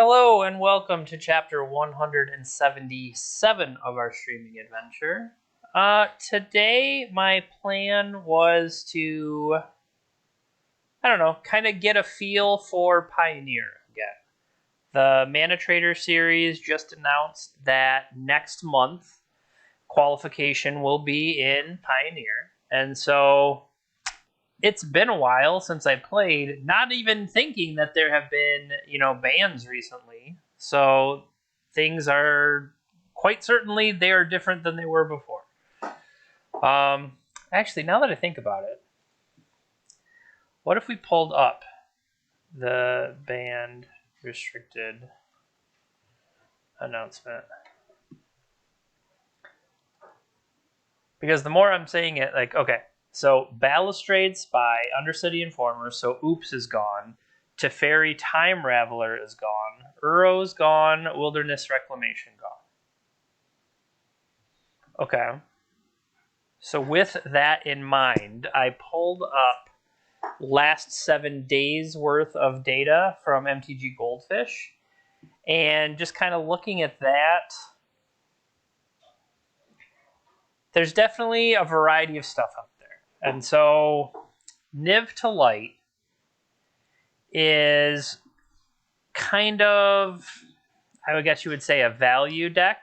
Hello and welcome to chapter 177 of our streaming adventure. Today my plan was to, kind of get a feel for Pioneer again. The Mana Trader series just announced that next month qualification will be in Pioneer, and so it's been a while since I played, not even thinking that there have been, bans recently. So things are quite certainly they are different than they were before. Actually, now that I think about it, what if we pulled up the banned restricted announcement? Because the more I'm saying it, so Balustrade Spy, Undercity Informer, so Oops is gone. Teferi Time Raveler is gone. Uro's gone. Wilderness Reclamation gone. Okay. So with that in mind, I pulled up last 7 days worth of data from MTG Goldfish. And just kind of looking at that, there's definitely a variety of stuff out there. And so Niv to Light is kind of, I would guess you would say, a value deck.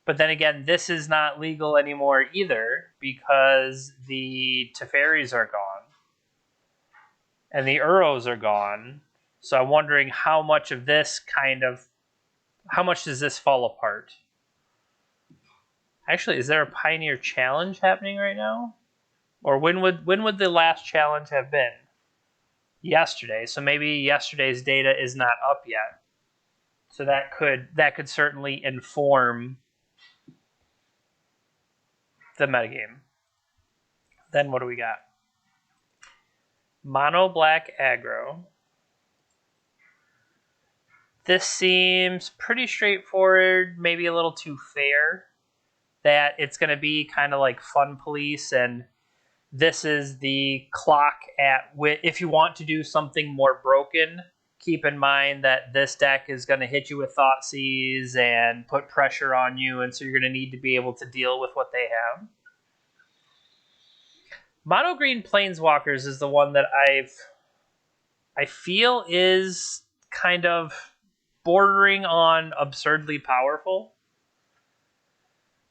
But then again, this is not legal anymore either because the Teferis are gone and the Uros are gone. So I'm wondering how much of this how much does this fall apart? Actually, is there a Pioneer Challenge happening right now? Or when would the last challenge have been? Yesterday. So maybe yesterday's data is not up yet. So that could certainly inform the metagame. Then what do we got? Mono black aggro. This seems pretty straightforward, maybe a little too fair. That it's going to be kind of like Fun Police, and this is the clock at which, if you want to do something more broken, keep in mind that this deck is going to hit you with Thoughtseize and put pressure on you, and so you're going to need to be able to deal with what they have. MonoGreen Planeswalkers is the one that I feel is kind of bordering on absurdly powerful.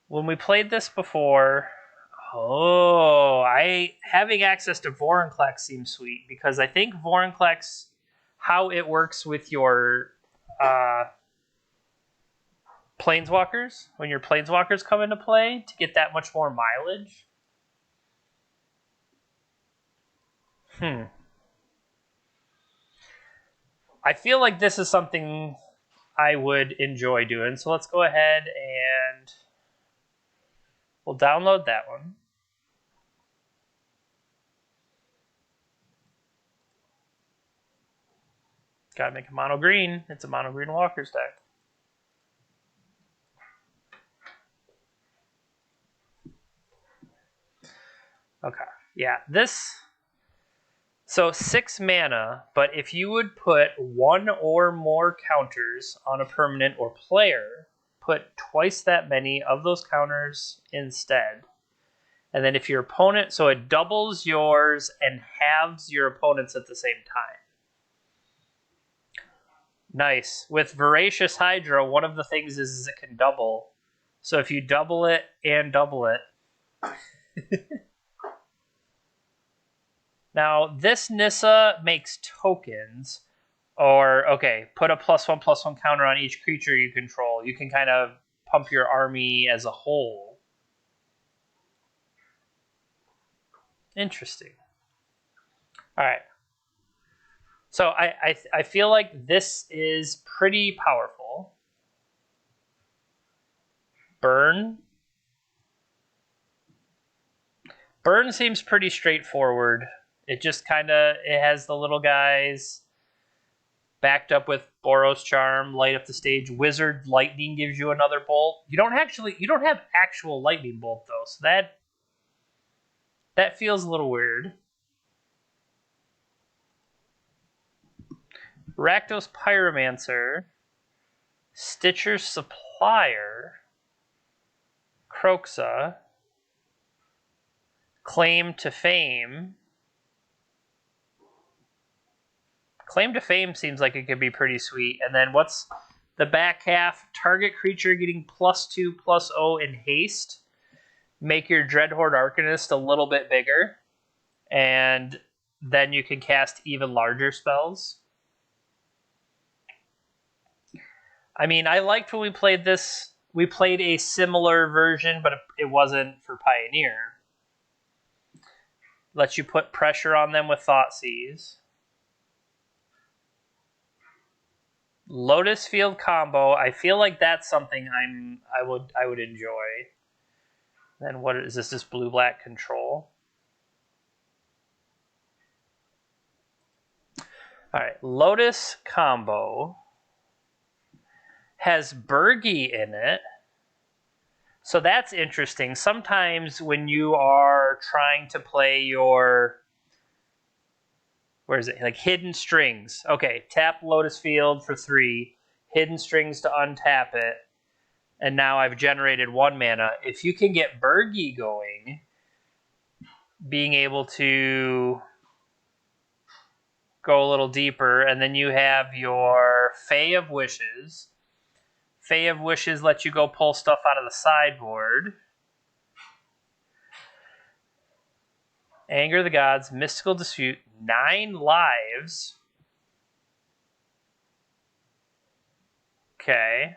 When we played this before, having access to Vorinclex seems sweet because I think Vorinclex, how it works with your Planeswalkers, when your Planeswalkers come into play, to get that much more mileage. I feel like this is something I would enjoy doing, so let's go ahead and we'll download that one. Gotta make a mono green. It's a mono green Walker's deck. Okay, yeah, this. So 6 mana, but if you would put 1 or more counters on a permanent or player, put twice that many of those counters instead. And then if your opponent, so it doubles yours and halves your opponent's at the same time. Nice. With Voracious Hydra, one of the things is it can double. So if you double it and double it. Now, this Nissa makes tokens. Or, put a +1/+1 counter on each creature you control. You can kind of pump your army as a whole. Interesting. All right. So I feel like this is pretty powerful. Burn. Burn seems pretty straightforward. It just it has the little guys backed up with Boros Charm, light up the stage. Wizard Lightning gives you another bolt. You don't have actual Lightning Bolt though, so that feels a little weird. Rakdos Pyromancer, Stitcher's Supplier, Kroxa, Claim to Fame. Claim to Fame seems like it could be pretty sweet. And then what's the back half? Target creature getting +2/+0 in haste. Make your Dreadhorde Arcanist a little bit bigger. And then you can cast even larger spells. I mean, I liked when we played this. We played a similar version, but it wasn't for Pioneer. Lets you put pressure on them with Thoughtseize. Lotus Field combo. I feel like that's something I would enjoy. Then what is this? This blue-black control. All right, Lotus combo has Burgi in it. So that's interesting. Sometimes when you are trying to play your, where is it? Like Hidden Strings. Okay, tap Lotus Field for 3, Hidden Strings to untap it, and now I've generated 1 mana. If you can get Burgi going, being able to go a little deeper, and then you have your Fae of Wishes. Fae of Wishes lets you go pull stuff out of the sideboard. Anger of the Gods, Mystical Dispute, 9 lives. Okay.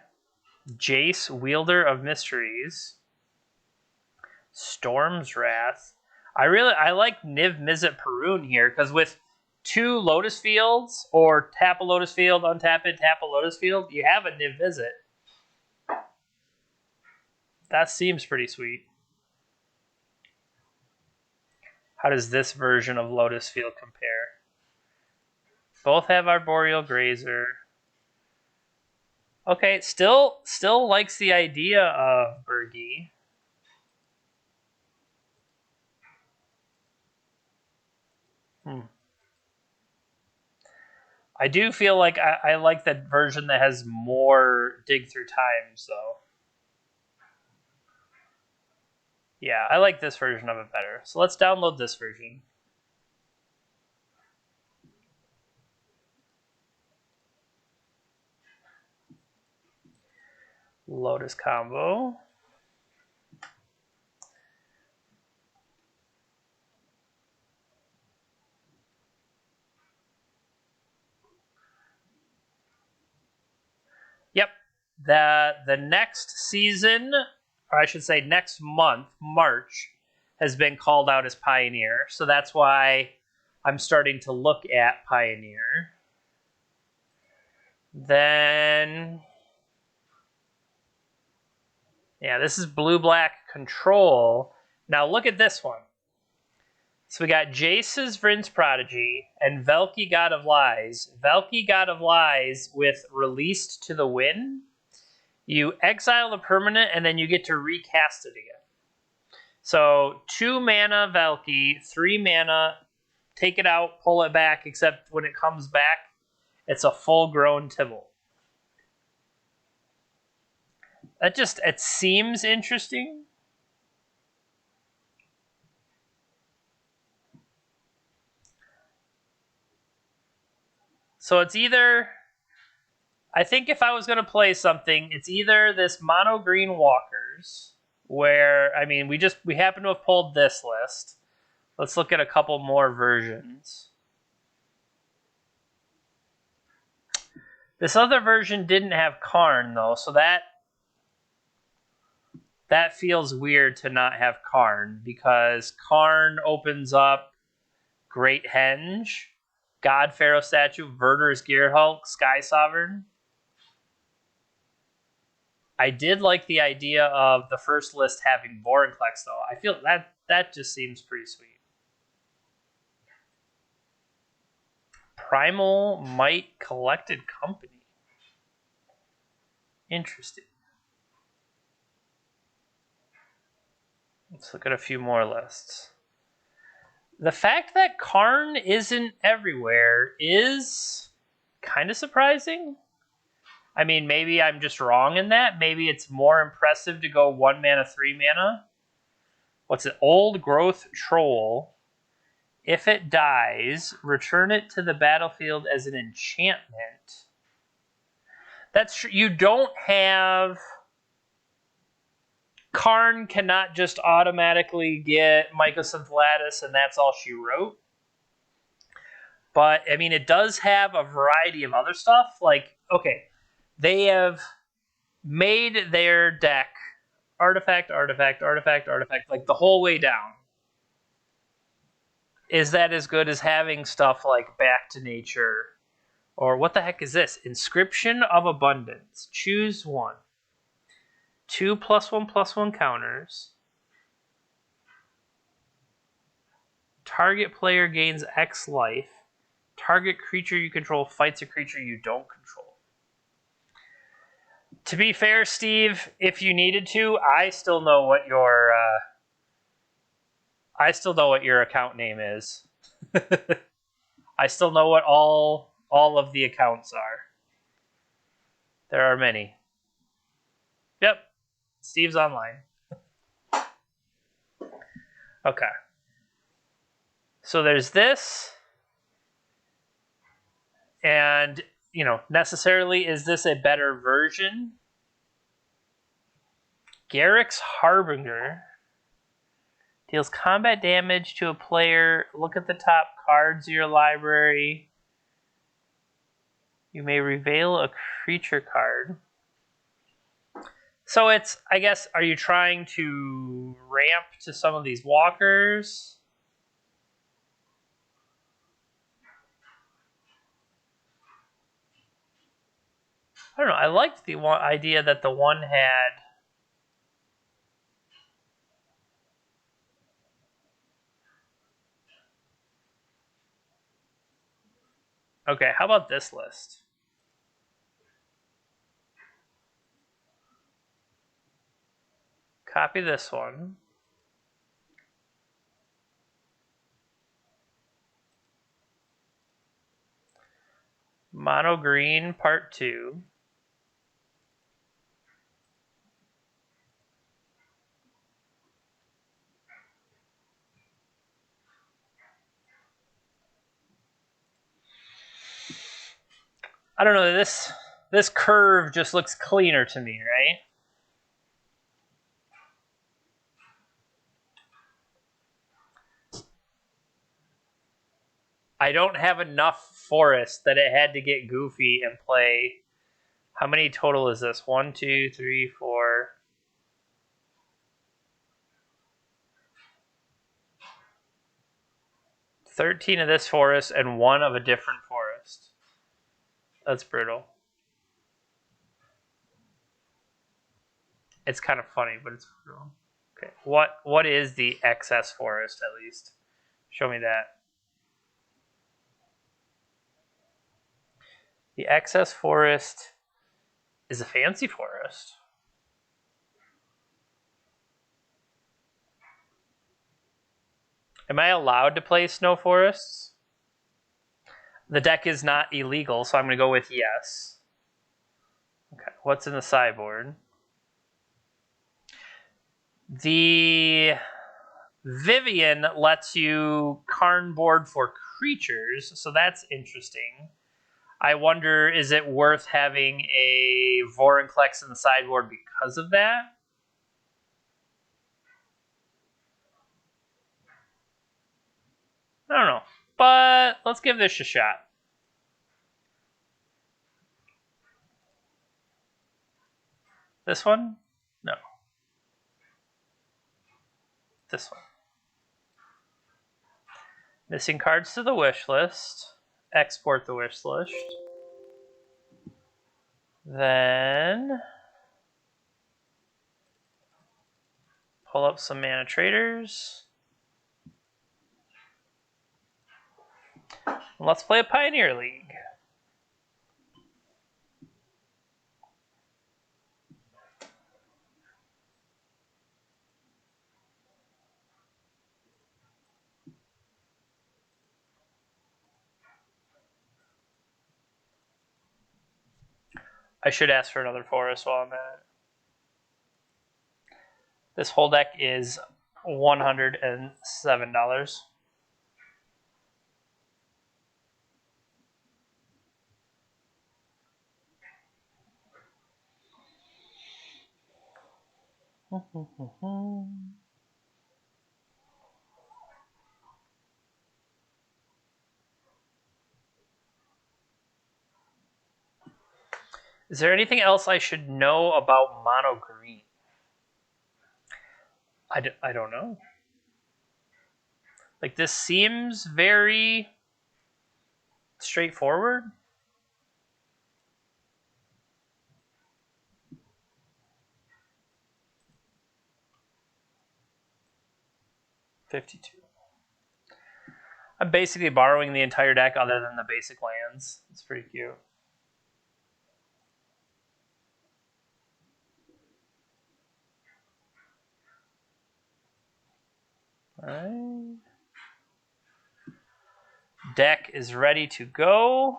Jace, Wielder of Mysteries. Storm's Wrath. I like Niv Mizzet Perun here, because with 2 Lotus Fields, or tap a Lotus Field, untap it, tap a Lotus Field, you have a Niv Mizzet. That seems pretty sweet. How does this version of Lotus Field compare? Both have Arboreal Grazer. Okay, still likes the idea of Burgi. I do feel like I like that version that has more dig through times, though. Yeah, I like this version of it better. So let's download this version. Lotus combo. Yep. The next season, or I should say next month, March, has been called out as Pioneer. So that's why I'm starting to look at Pioneer. Then, yeah, this is blue-black control. Now look at this one. So we got Jace's Vryn's Prodigy and Velki God of Lies. Velki God of Lies with Released to the Wind. You exile the permanent and then you get to recast it again. So 2 mana Velki, 3 mana, take it out, pull it back, except when it comes back, it's a full-grown Tibble. It seems interesting. So it's either, I think if I was going to play something, it's either this MonoGreen Walkers, where, I mean, we happen to have pulled this list. Let's look at a couple more versions. This other version didn't have Karn, though, so that feels weird to not have Karn, because Karn opens up Great Henge, God Pharaoh Statue, Verder's Gearhulk, Sky Sovereign. I did like the idea of the first list having Vorinclex, though. I feel that just seems pretty sweet. Primal Might Collected Company. Interesting. Let's look at a few more lists. The fact that Karn isn't everywhere is kind of surprising. I mean, maybe I'm just wrong in that. Maybe it's more impressive to go 1 mana, 3 mana. What's it? Old Growth Troll. If it dies, return it to the battlefield as an enchantment. That's true. You don't have... Karn cannot just automatically get Mycosynth Lattice and that's all she wrote. But, I mean, it does have a variety of other stuff. Like, okay, they have made their deck artifact, artifact, artifact, artifact, like the whole way down. Is that as good as having stuff like Back to Nature? Or what the heck is this? Inscription of Abundance. Choose one. 2 +1/+1 counters. Target player gains X life. Target creature you control fights a creature you don't control. To be fair, Steve, if you needed to, I still know what your account name is. I still know what all of the accounts are. There are many. Yep, Steve's online. Okay. So there's this. And, you know, necessarily, is this a better version? Garrick's Harbinger deals combat damage to a player. Look at the top cards of your library. You may reveal a creature card. So it's, I guess, are you trying to ramp to some of these walkers? I don't know. I liked the idea that the one had... Okay, how about this list? Copy this one. MonoGreen Part 2. I don't know, this curve just looks cleaner to me, right? I don't have enough forest that it had to get goofy and play. How many total is this? 1, 2, 3, 4. $13 of this forest and 1 of a different forest. That's brutal. It's kind of funny, but it's brutal. Okay, what is the excess forest at least? Show me that. The excess forest is a fancy forest. Am I allowed to play snow forests? The deck is not illegal, so I'm going to go with yes. Okay, what's in the sideboard? The Vivian lets you Karn board for creatures, so that's interesting. I wonder, is it worth having a Vorinclex in the sideboard because of that? I don't know, but let's give this a shot. This one? No. This one. Missing cards to the wish list. Export the wish list. Then pull up some mana traders. Let's play a Pioneer League. I should ask for another forest while I'm at it. This whole deck is $107. Is there anything else I should know about MonoGreen? I don't know. Like, this seems very straightforward. $52. I'm basically borrowing the entire deck other than the basic lands. It's pretty cute. Alright. Deck is ready to go.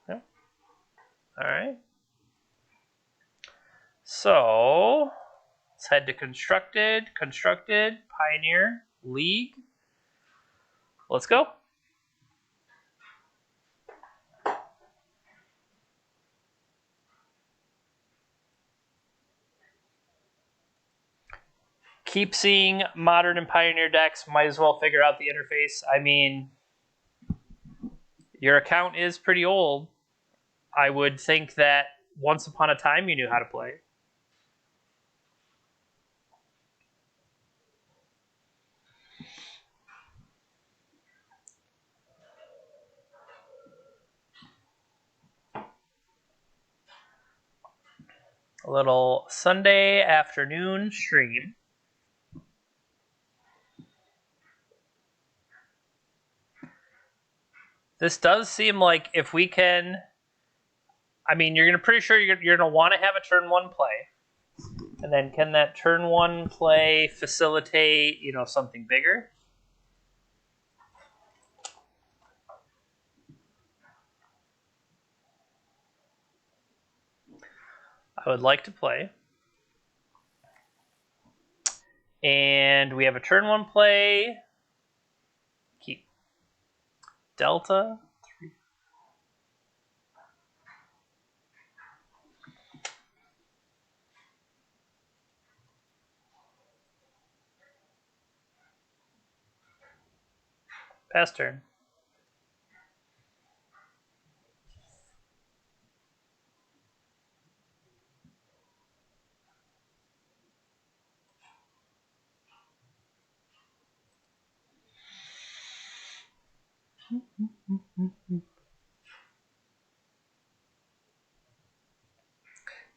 Yep. Alright. So, let's head to Constructed, Pioneer, League. Let's go. Keep seeing Modern and Pioneer decks. Might as well figure out the interface. I mean, your account is pretty old. I would think that once upon a time you knew how to play. A little Sunday afternoon stream. This does seem like if we can, I mean, you're pretty sure you're going to want to have a turn one play. And then can that turn one play facilitate, something bigger? I would like to play. And we have a turn one play. Keep. Delta. 3. Pass turn.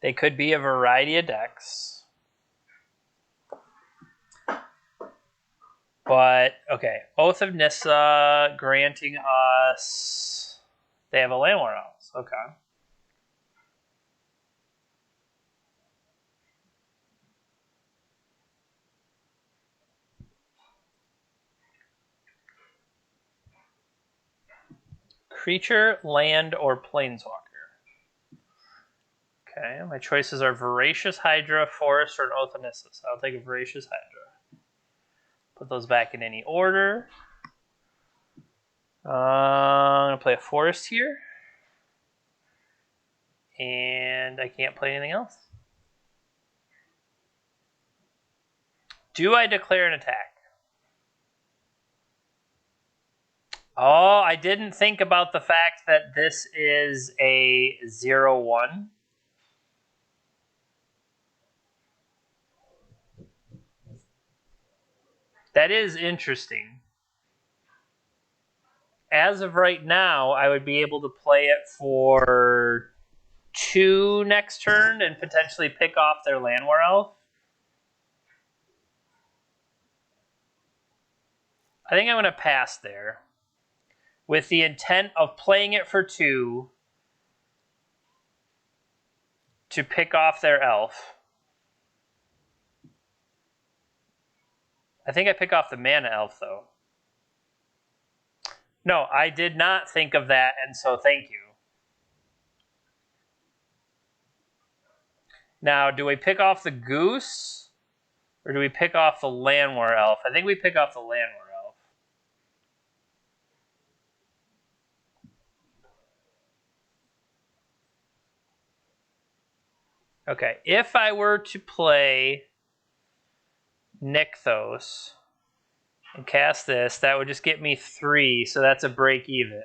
They could be a variety of decks. But, okay. Oath of Nissa granting us... They have a Landward Elves. Okay. Creature, land, or planeswalker. Okay, my choices are Voracious Hydra, Forest, or an Oath of Nissa. So I'll take a Voracious Hydra. Put those back in any order. I'm going to play a Forest here. And I can't play anything else. Do I declare an attack? Oh, I didn't think about the fact that this is a 0-1. That is interesting. As of right now, I would be able to play it for 2 next turn and potentially pick off their Landward Elf. I think I'm going to pass there with the intent of playing it for 2 to pick off their elf. I think I pick off the mana elf, though. No, I did not think of that, and so thank you. Now, do we pick off the goose, or do we pick off the Landwar elf? I think we pick off the Landwar elf. Okay, if I were to play Nykthos and cast this, that would just get me 3, so that's a break even.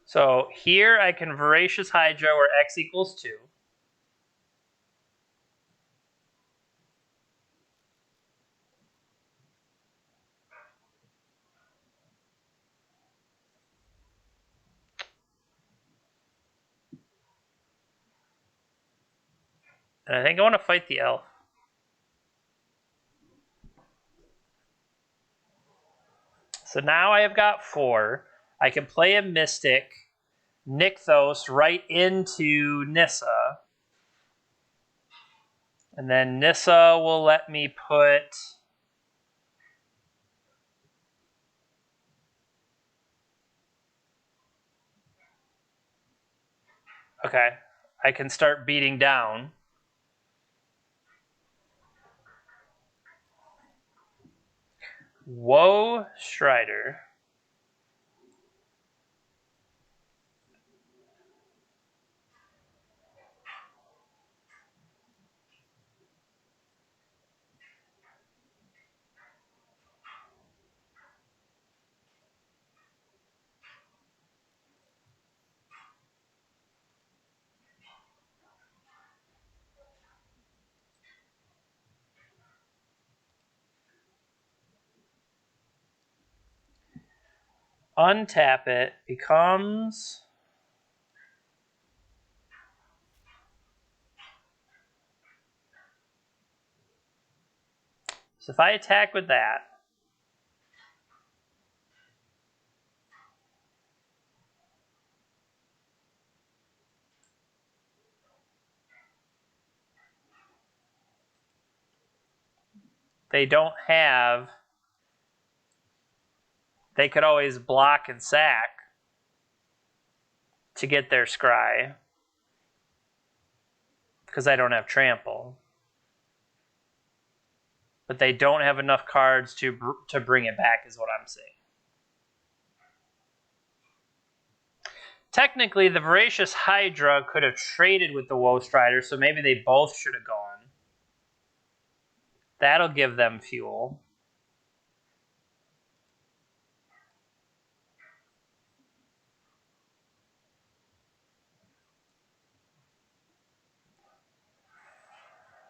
So here I can Voracious Hydra where X equals 2. And I think I want to fight the elf. So now I have got 4. I can play a Mystic, Nykthos right into Nissa. And then Nissa will let me put... Okay, I can start beating down. Whoa, Strider. Untap it, becomes... So if I attack with that, they don't have... They could always block and sack to get their scry, because I don't have trample. But they don't have enough cards to bring it back, is what I'm saying. Technically, the Voracious Hydra could have traded with the Woe Strider, so maybe they both should have gone. That'll give them fuel.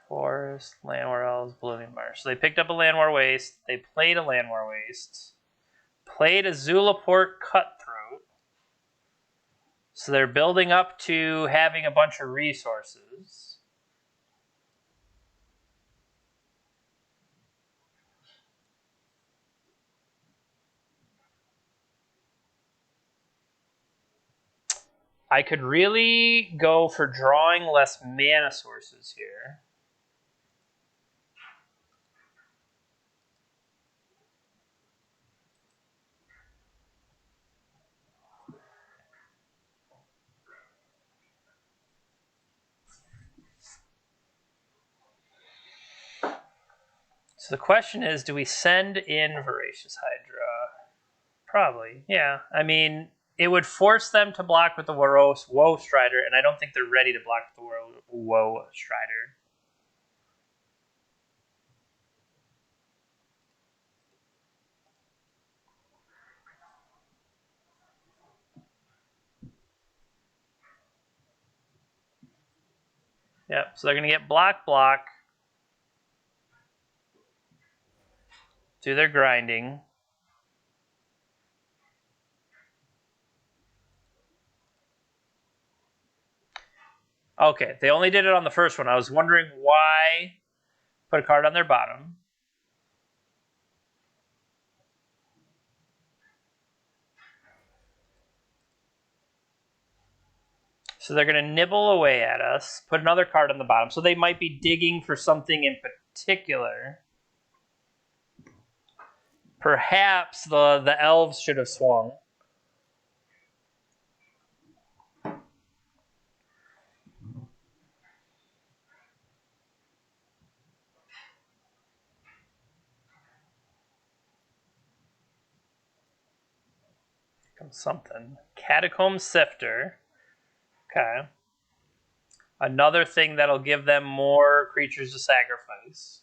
Forest, Landwar Elves, Blooming Marsh. So they picked up a Landwar Waste. They played a Landwar Waste. Played a Zulaport Cutthroat. So they're building up to having a bunch of resources. I could really go for drawing less mana sources here. So the question is, do we send in Voracious Hydra? Probably, yeah. I mean, it would force them to block with the Woe Strider, and I don't think they're ready to block with the Woe Strider. Yep, so they're going to get block, do their grinding. Okay, they only did it on the first one. I was wondering why put a card on their bottom. So they're going to nibble away at us, put another card on the bottom. So they might be digging for something in particular. Perhaps the elves should have swung. Comes something. Catacomb Sifter. Okay. Another thing that'll give them more creatures to sacrifice.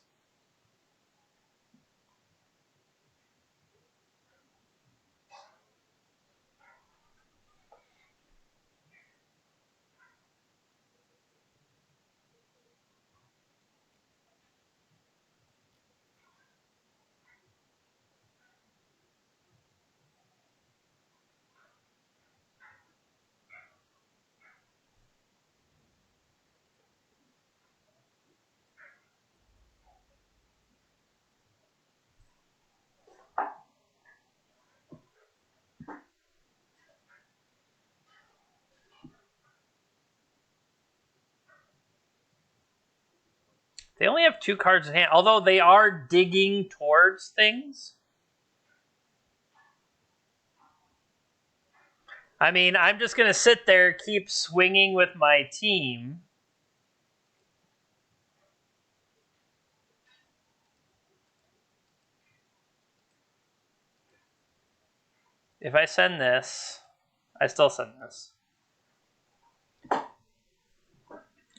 They only have 2 cards in hand, although they are digging towards things. I mean, I'm just going to sit there, keep swinging with my team. If I send this, I still send this.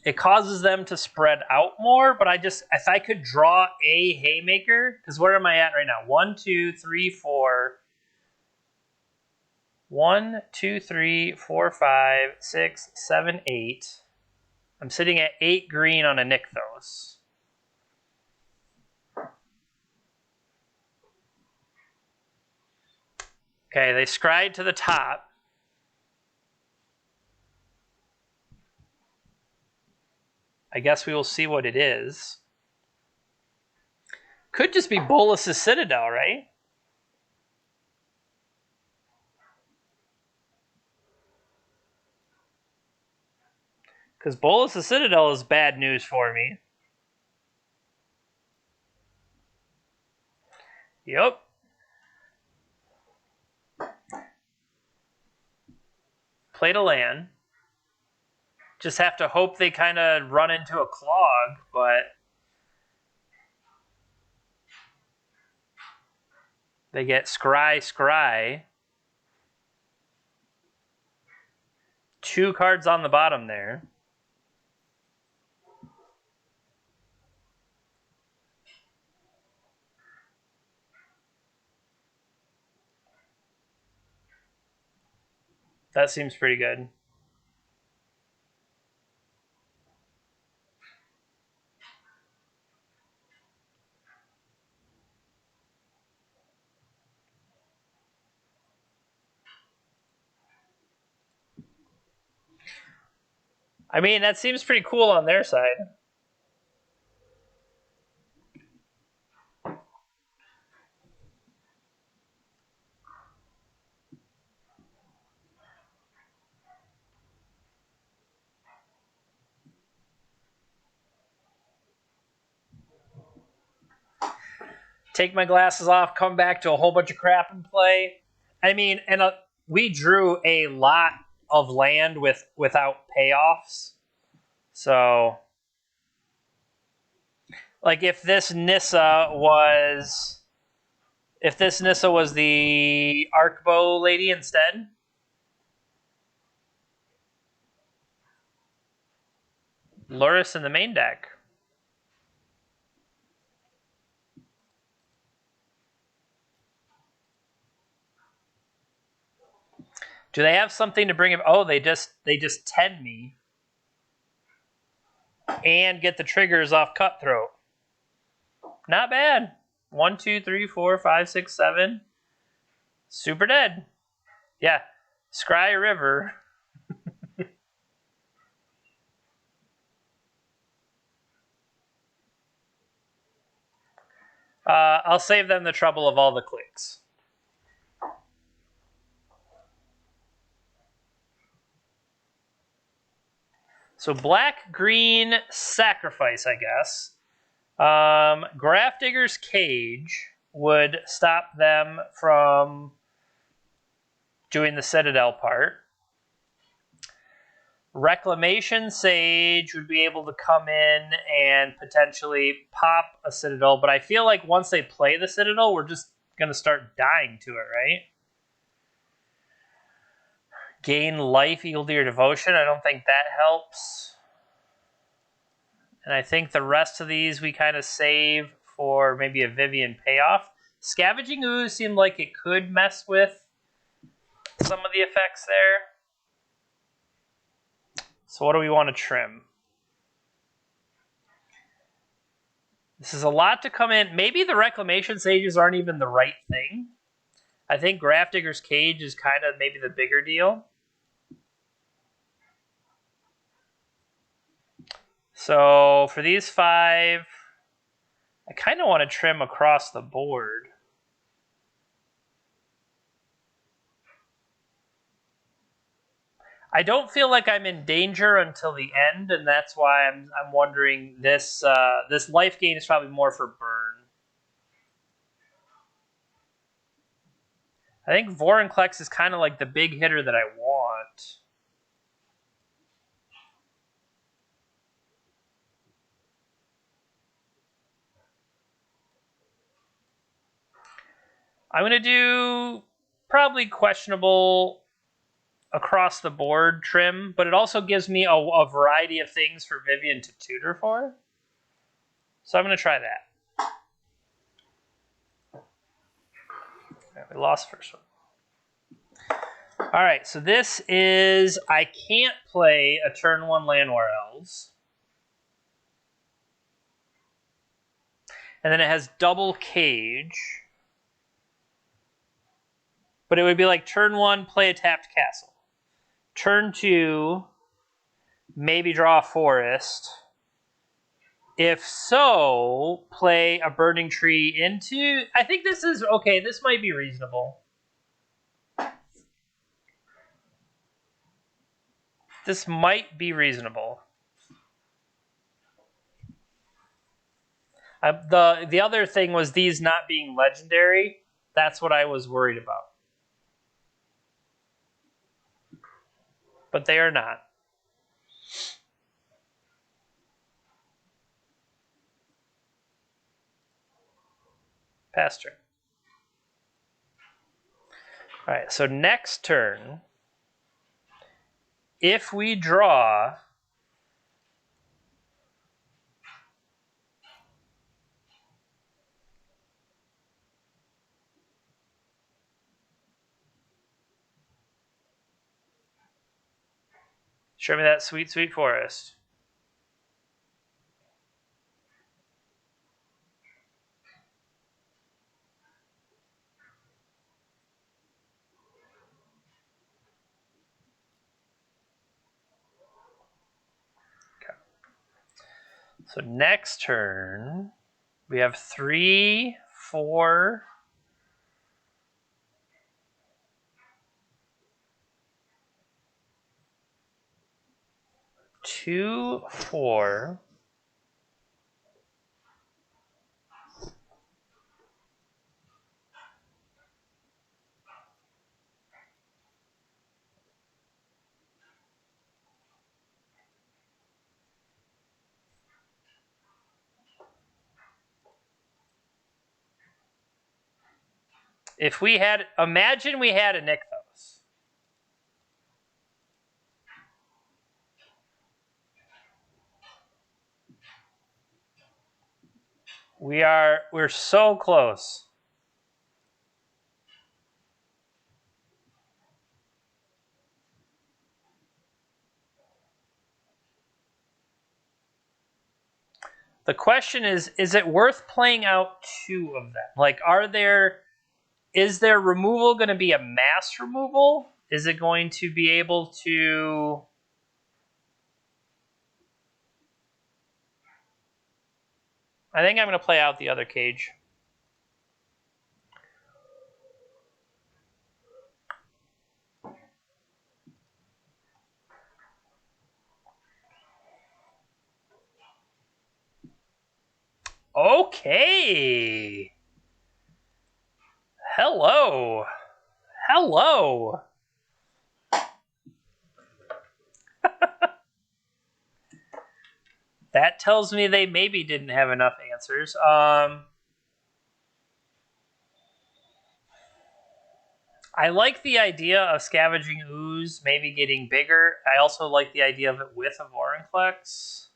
It causes them to spread out more, but if I could draw a haymaker, because where am I at right now? 1, 2, 3, 4. 1, 2, 3, 4, 5, 6, 7, 8. I'm sitting at 8 green on a Nykthos. Okay, they scried to the top. I guess we will see what it is. Could just be Bolas's Citadel, right? Because Bolas's Citadel is bad news for me. Yep. Played a land. Just have to hope they kind of run into a clog, but they get scry. 2 cards on the bottom there. That seems pretty good. I mean, that seems pretty cool on their side. Take my glasses off, come back to a whole bunch of crap and play. I mean, and we drew a lot of land without payoffs. So, like, if this Nissa was the Arcbow lady instead, Luris in the main deck. Do they have something to bring him? Oh, they just 10 me and get the triggers off Cutthroat. Not bad. 1, 2, 3, 4, 5, 6, 7. Super dead. Yeah. Scry River. I'll save them the trouble of all the clicks. So black-green sacrifice, I guess. Grafdigger's Cage. would stop them from doing the Citadel part. Reclamation Sage would be able to come in and potentially pop a Citadel, but I feel like once they play the Citadel, we're just going to start dying to it, right? Gain life equal to your devotion. I don't think that helps. And I think the rest of these we kind of save for maybe a Vivian payoff. Scavenging Ooze seemed like it could mess with some of the effects there. So what do we want to trim? This is a lot to come in. Maybe the Reclamation Sages aren't even the right thing. I think Grafdigger's Cage is kind of maybe the bigger deal. So for these 5, I kind of want to trim across the board. I don't feel like I'm in danger until the end, and that's why I'm wondering this this life gain is probably more for burn. I think Vorinclex is kind of like the big hitter that I want. I'm going to do probably questionable across the board trim, but it also gives me a variety of things for Vivian to tutor for. So I'm going to try that. Right, we lost the first one. All right, so this is, I can't play a turn 1 Llanowar Elves. And then it has double cage. But it would be like turn 1, play a tapped castle. Turn 2, maybe draw a forest. If so, play a burning tree into... I think this is... Okay, this might be reasonable. This might be reasonable. The other thing was these not being legendary. That's what I was worried about. But they are not. Pass turn. All right, so next turn, if we draw... Show me that sweet, sweet forest. Okay. So next turn, we have 3, 4... 2, 4... If we had, imagine we had a Nykthos. We're so close. The question is it worth playing out 2 of them? Like, is their removal going to be a mass removal? Is it going to be able to... I think I'm going to play out the other cage. Okay. Hello. Hello. That tells me they maybe didn't have enough answers. I like the idea of Scavenging Ooze maybe getting bigger. I also like the idea of it with a Vorinclex.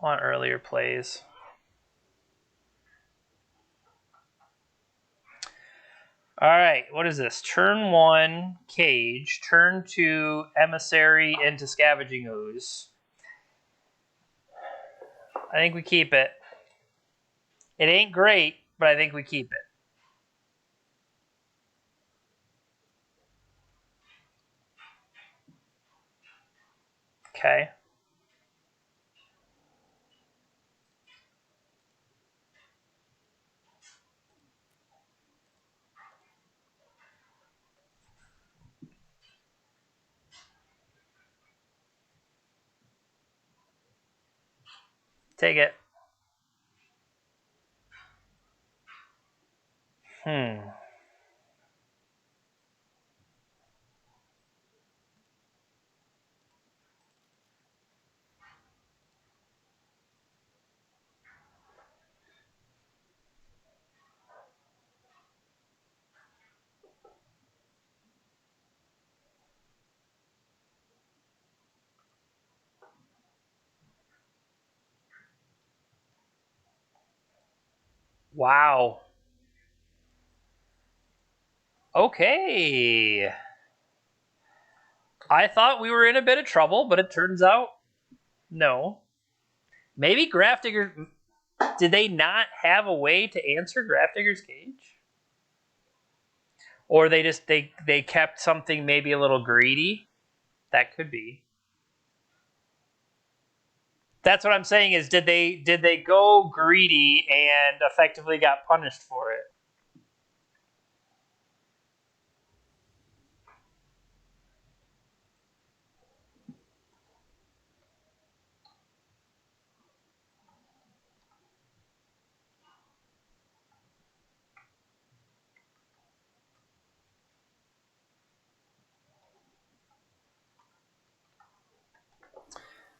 I want earlier plays. All right, what is this? Turn 1, Cage. Turn 2, Emissary into Scavenging Ooze. I think we keep it. It ain't great, but I think we keep it. Okay. Take it. Wow. Okay. I thought we were in a bit of trouble, but it turns out no. Maybe Grafdigger. Did they not have a way to answer Grafdigger's Cage? Or they kept something maybe a little greedy? That could be. That's what I'm saying is did they go greedy and effectively got punished for it?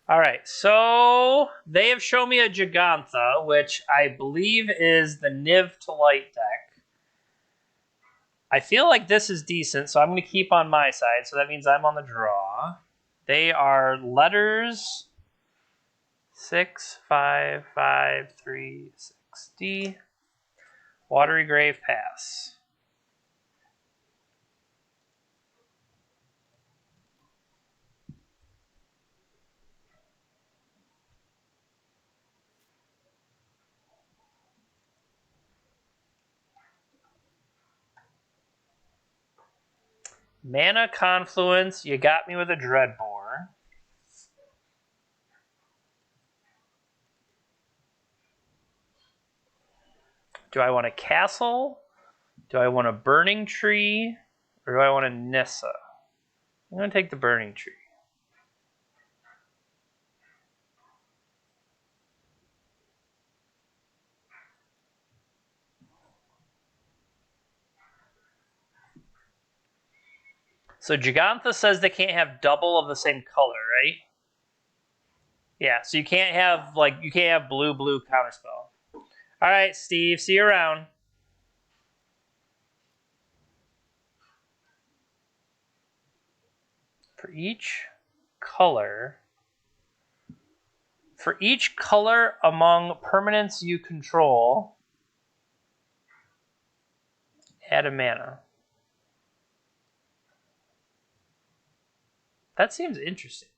All right, so they have shown me a Gigantha, which I believe is the Niv to Light deck. I feel like this is decent, so I'm going to keep on my side, so that means I'm on the draw. They are letters 6, 5, 5, 3, 6, D. Watery Grave pass. Mana Confluence, you got me with a Dreadbore. Do I want a Castle? Do I want a Burning Tree? Or do I want a Nissa? I'm going to take the Burning Tree. So Gigantha says they can't have double of the same color, right? Yeah, so you can't have blue counterspell. All right, Steve, see you around. For each color among permanents you control, add a mana. That seems interesting.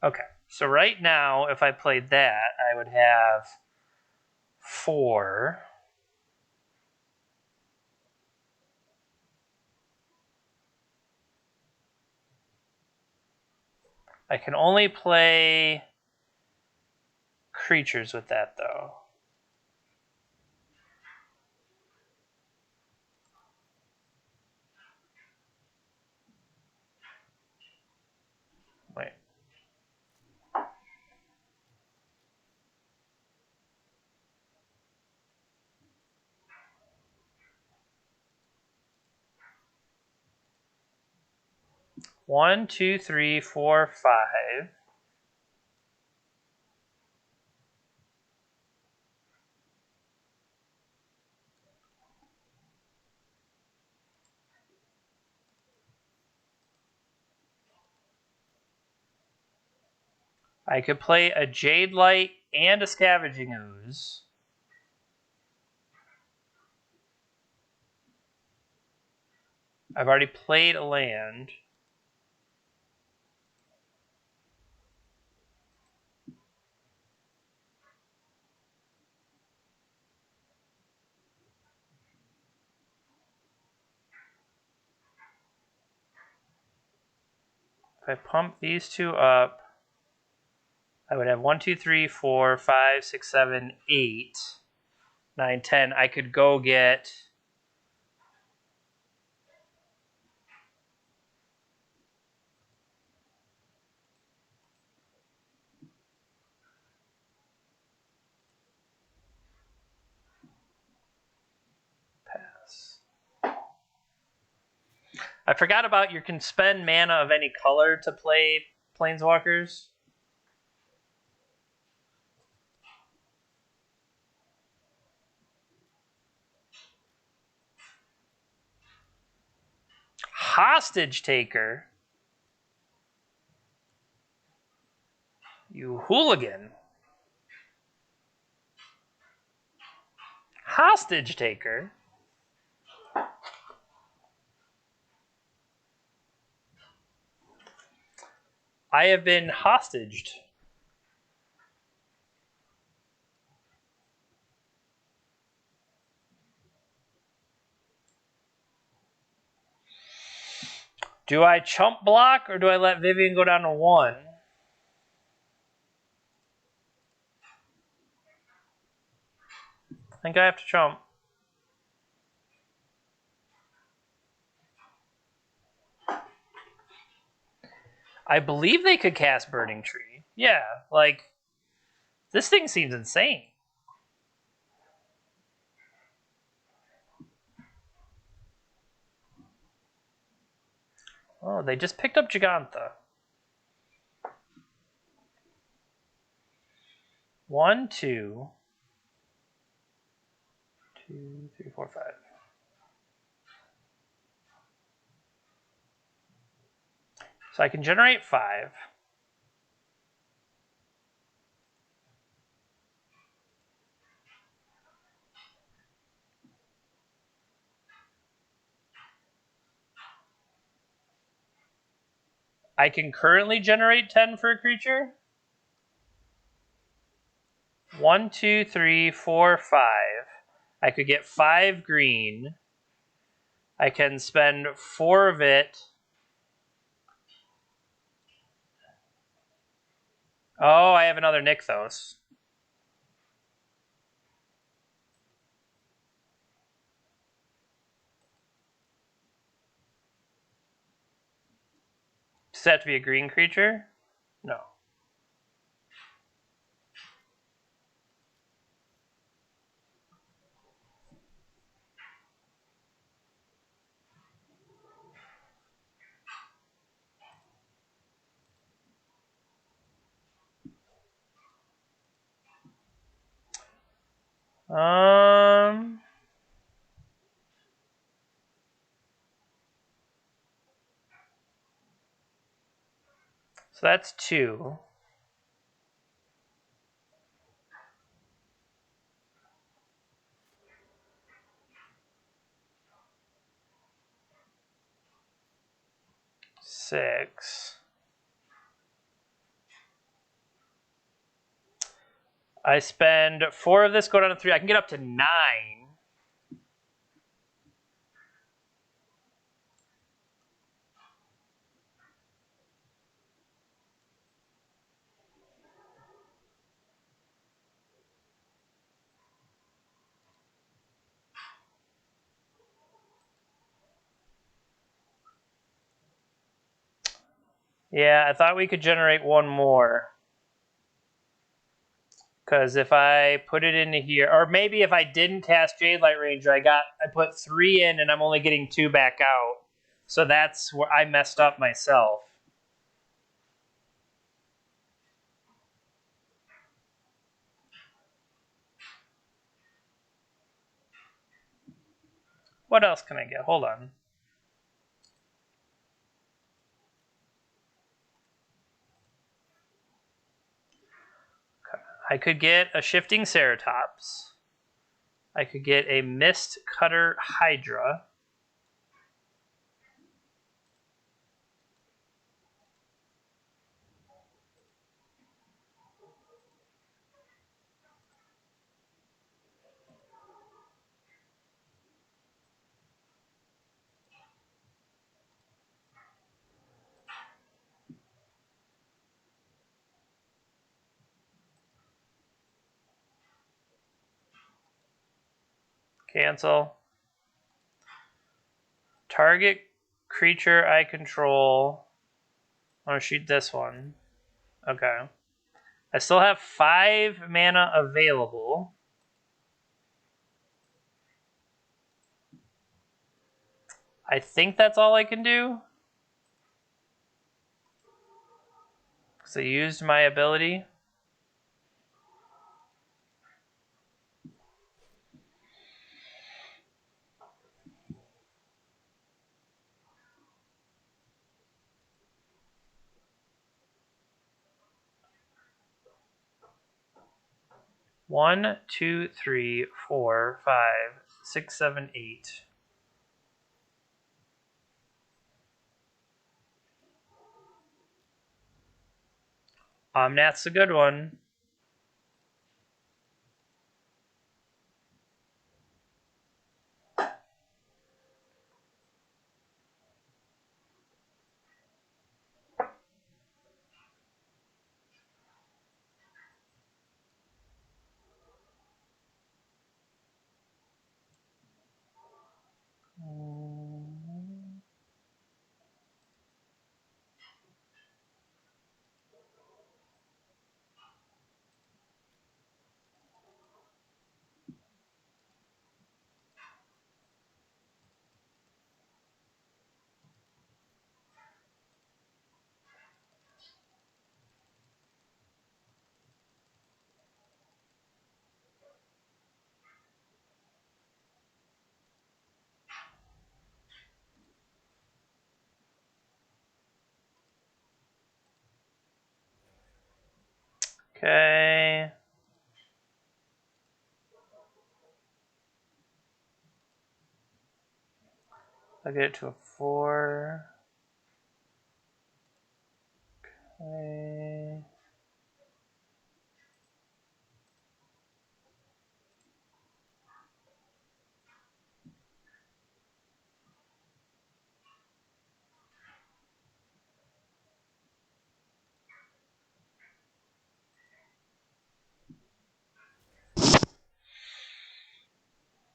Okay, so right now, if I played that, I would have 4. I can only play creatures with that, though. 1, 2, 3, 4, 5. I could play a Jade Light and a Scavenging Ooze. I've already played a land. If I pump these two up, I would have 1, 2, 3, 4, 5, 6, 7, 8, 9, 10. I could go get... Pass. I forgot about you can spend mana of any color to play Planeswalkers. Hostage Taker. You hooligan. Hostage Taker. I have been hostaged. Do I chump block or do I let Vivian go down to 1? I think I have to chump. I believe they could cast Burning Tree. Yeah, like, this thing seems insane. Oh, they just picked up Giganta. 1, 2, 2, 3, 4, 5. So I can generate 5. I can currently generate 10 for a creature. 1, 2, 3, 4, 5. I could get 5 green. I can spend 4 of it. Oh, I have another Nykthos. Does that have to be a green creature? No. So that's 2. Six. I spend 4 of this, go down to 3. I can get up to 9. Yeah, I thought we could generate 1 more. Because if I put it into here, or maybe if I didn't cast Jade Light Ranger, I put 3 in and I'm only getting 2 back out. So that's where I messed up myself. What else can I get? Hold on. I could get a Shifting Ceratops. I could get a Mist Cutter Hydra. Cancel. Target creature I control. I want to shoot this one. Okay. I still have 5 mana available. I think that's all I can do. Because I used my ability. One, two, three, 4, 5, 6, 7, 8. Omnath's a good one. Okay. I'll get it to a 4. Okay.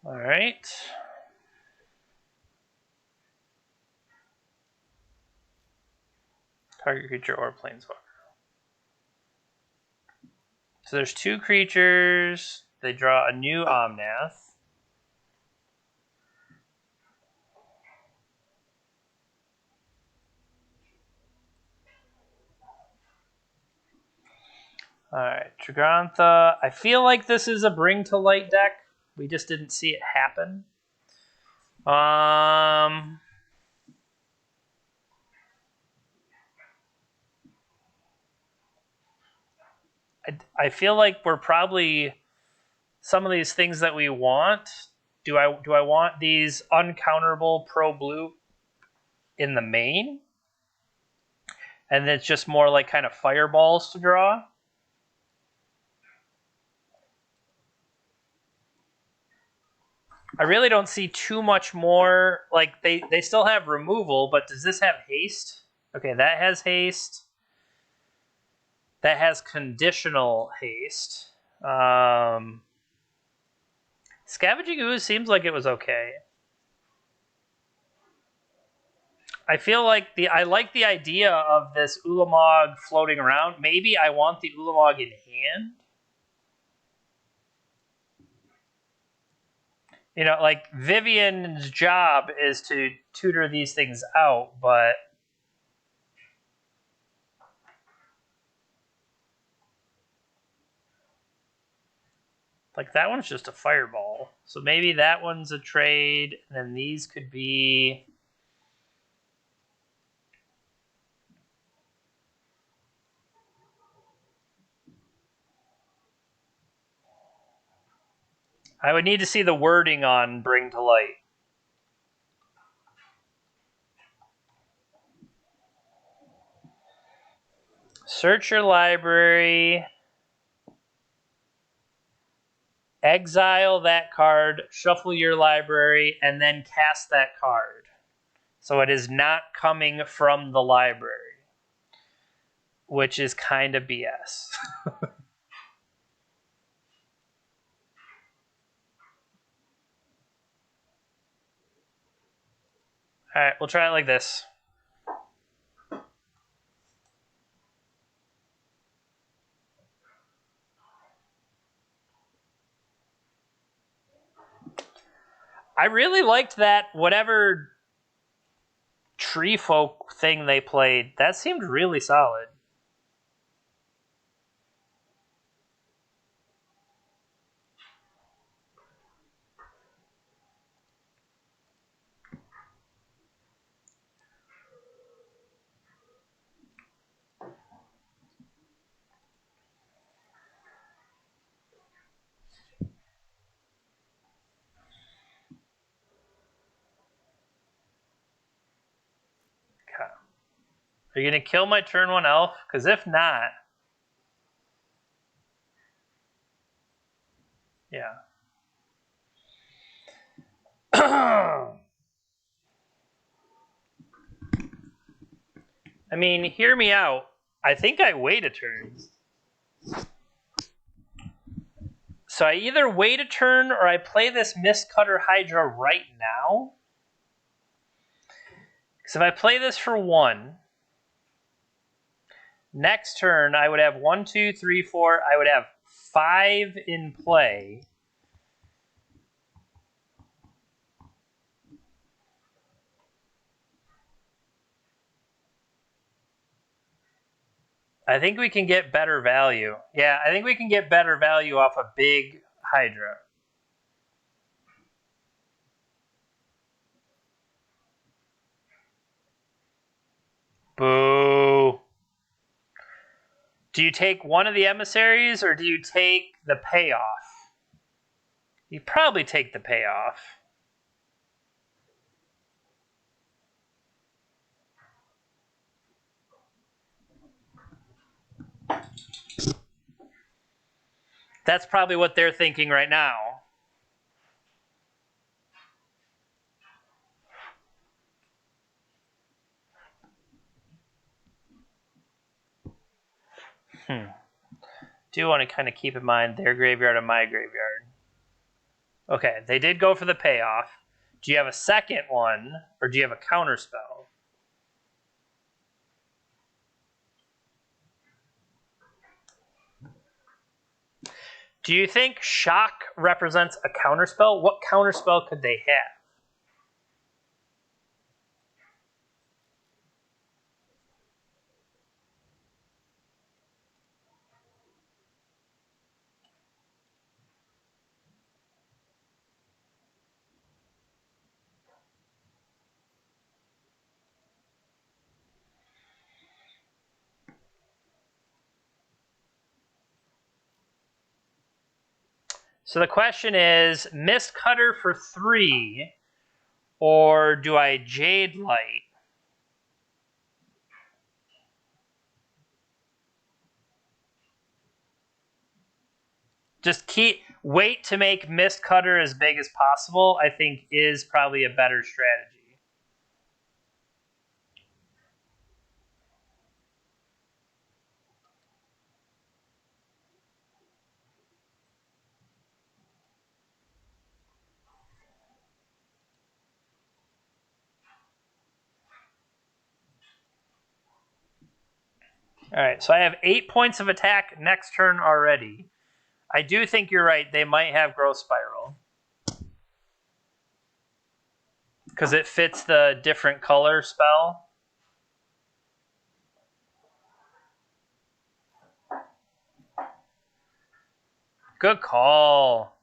All right. Target creature or planeswalker. So there's 2 creatures. They draw a new Omnath. Alright, Trigrantha. I feel like this is a Bring to Light deck. We just didn't see it happen. I feel like we're probably some of these things that we want. Do I want these uncounterable pro blue in the main? And it's just more like kind of fireballs to draw? I really don't see too much more. Like, they still have removal, but does this have haste? Okay, that has haste. That has conditional haste. Scavenging Ooze seems like it was okay. I feel like I like the idea of this Ulamog floating around. Maybe I want the Ulamog in hand. You know, like Vivian's job is to tutor these things out, but like that one's just a fireball. So maybe that one's a trade, and then these could be. I would need to see the wording on Bring to Light. Search your library, exile that card, shuffle your library, and then cast that card. So it is not coming from the library, which is kind of BS. All right, we'll try it like this. I really liked that whatever tree folk thing they played. That seemed really solid. Okay. Are you going to kill my turn 1 elf? Because if not, yeah. I mean, hear me out. I think I wait a turn. So I either wait a turn or I play this Mistcutter Hydra right now. Because if I play this for 1, next turn I would have 1, 2, 3, 4. I would have 5 in play. I think we can get better value. Yeah, I think we can get better value off a big Hydra. Boo. Do you take one of the emissaries or do you take the payoff? You probably take the payoff. That's probably what they're thinking right now. Do want to kind of keep in mind their graveyard and my graveyard. Okay, they did go for the payoff. Do you have a second one, or do you have a counter spell? Do you think Shock represents a counter spell? What counter spell could they have? So the question is, Mistcutter for 3, or do I Jade Light? Just wait to make Mistcutter as big as possible, I think is probably a better strategy. All right, so I have 8 points of attack next turn already. I do think you're right. They might have Growth Spiral. Because it fits the different color spell. Good call.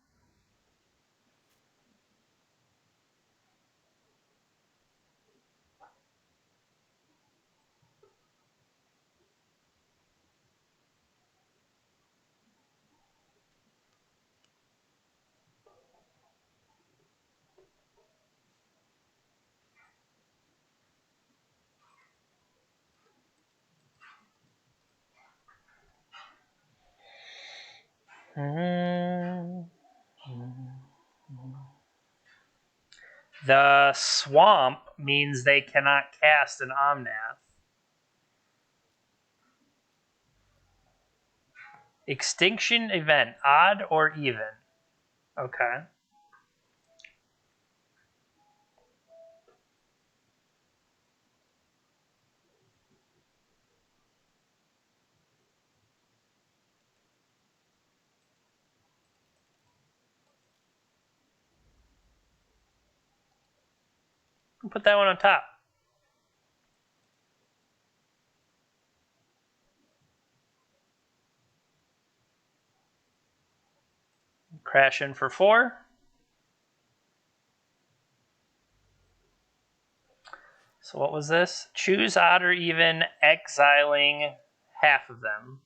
The swamp means they cannot cast an Omnath. Extinction event, odd or even? Okay. Put that one on top. Crash in for 4. So what was this? Choose odd or even, exiling half of them.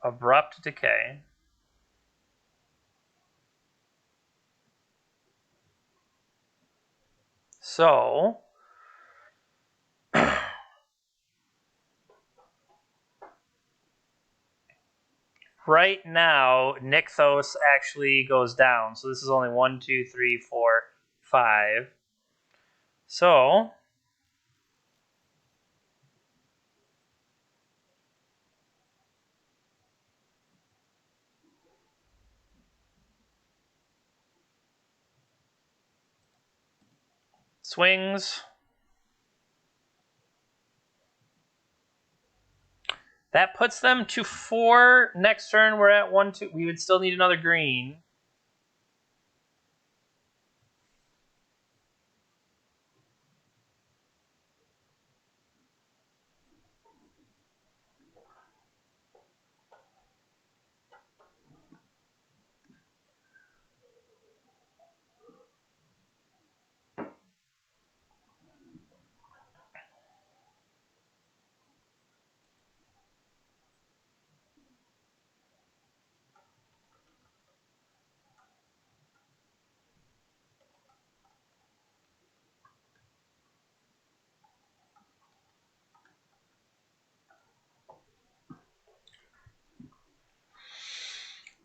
Abrupt decay. So right now, Nykthos actually goes down. So this is only 1, 2, 3, 4, 5. So swings. That puts them to 4. Next turn, we're at 1, 2. We would still need another green.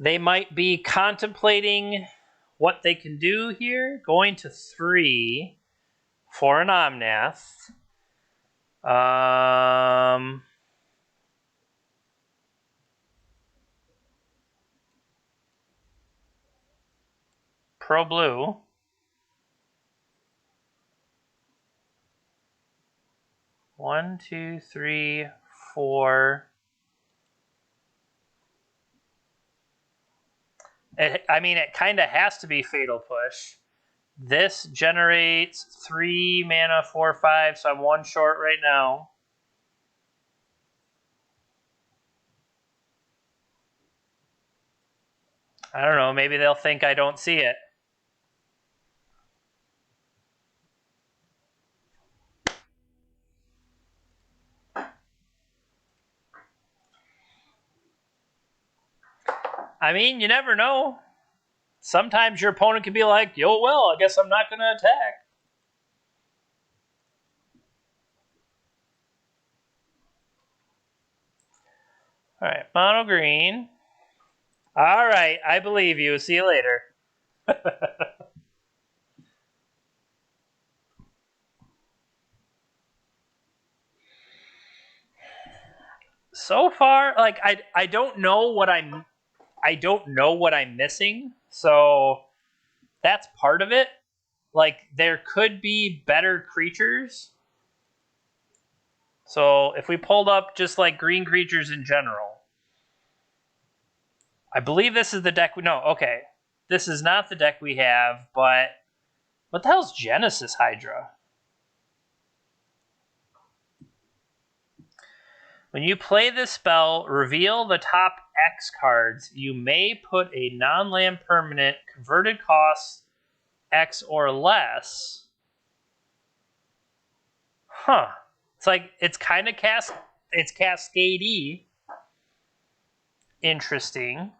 They might be contemplating what they can do here. Going to 3 for an Omnath. Pro blue. One, two, three, 4. It kind of has to be Fatal Push. This generates 3 mana, 4, 5, so I'm 1 short right now. I don't know, maybe they'll think I don't see it. I mean, you never know. Sometimes your opponent can be like, yo, well, I guess I'm not going to attack. All right, MonoGreen. All right, I believe you. See you later. So far, like I don't know what I'm missing. So that's part of it. Like there could be better creatures. So if we pulled up just like green creatures in general, I believe this is the deck no, okay. This is not the deck we have, but what the hell's Genesis Hydra? When you play this spell, reveal the top X cards. You may put a non-land permanent converted cost X or less. Huh. It's like, it's kind of it's cascadey. Interesting.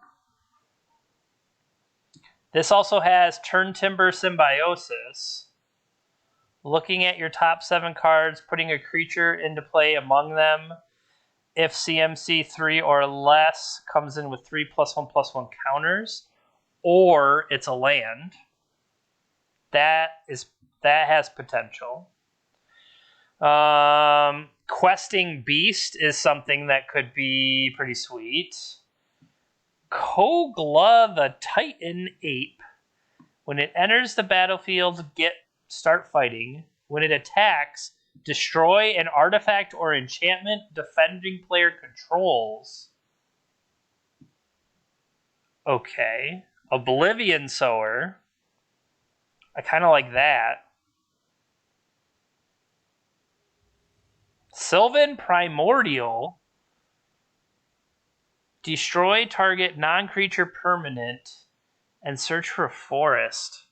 This also has Turn Timber Symbiosis. Looking at your top 7 cards, putting a creature into play among them. If CMC 3 or less comes in with 3+1/+1 counters, or it's a land. That has potential. Questing Beast is something that could be pretty sweet. Kogla the Titan Ape. When it enters the battlefield, start fighting. When it attacks, destroy an artifact or enchantment defending player controls. Okay. Oblivion Sower. I kind of like that. Sylvan Primordial. Destroy target non-creature permanent and search for a forest.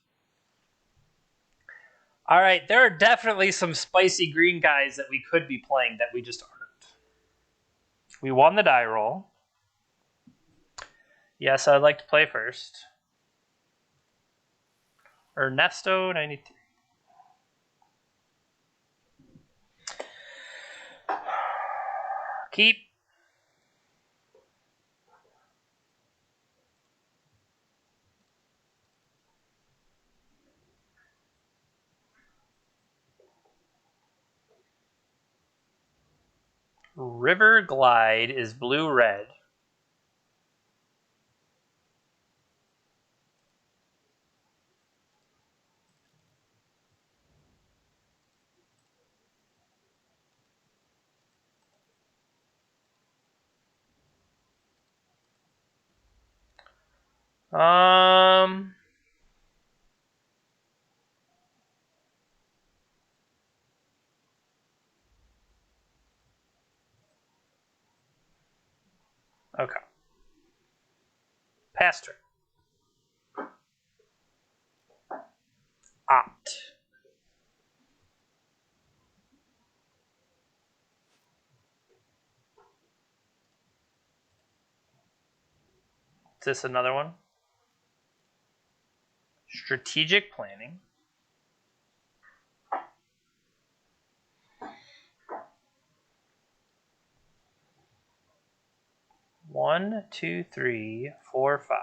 All right, there are definitely some spicy green guys that we could be playing that we just aren't. We won the die roll. Yes, I'd like to play first. Ernesto 93. Keep. River Glide is blue-red. Okay. Pass turn. Opt. Is this another one? Strategic planning. One, two, three, four, 5.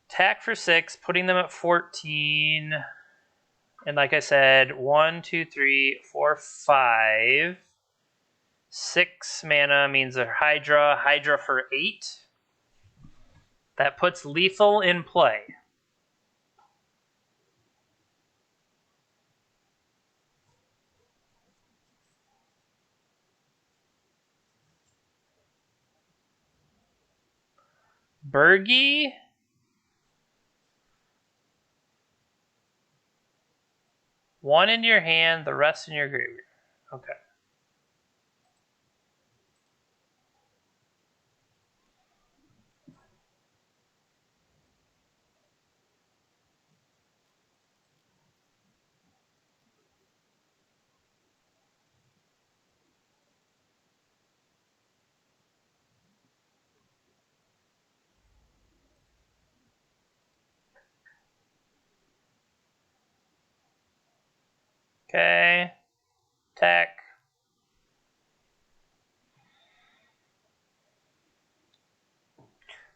Attack for 6, putting them at 14. And like I said, 1, 2, 3, 4, 5. 6 mana means a Hydra. Hydra for 8. That puts lethal in play. Bergie. One in your hand, the rest in your graveyard. Okay. Okay. Attack.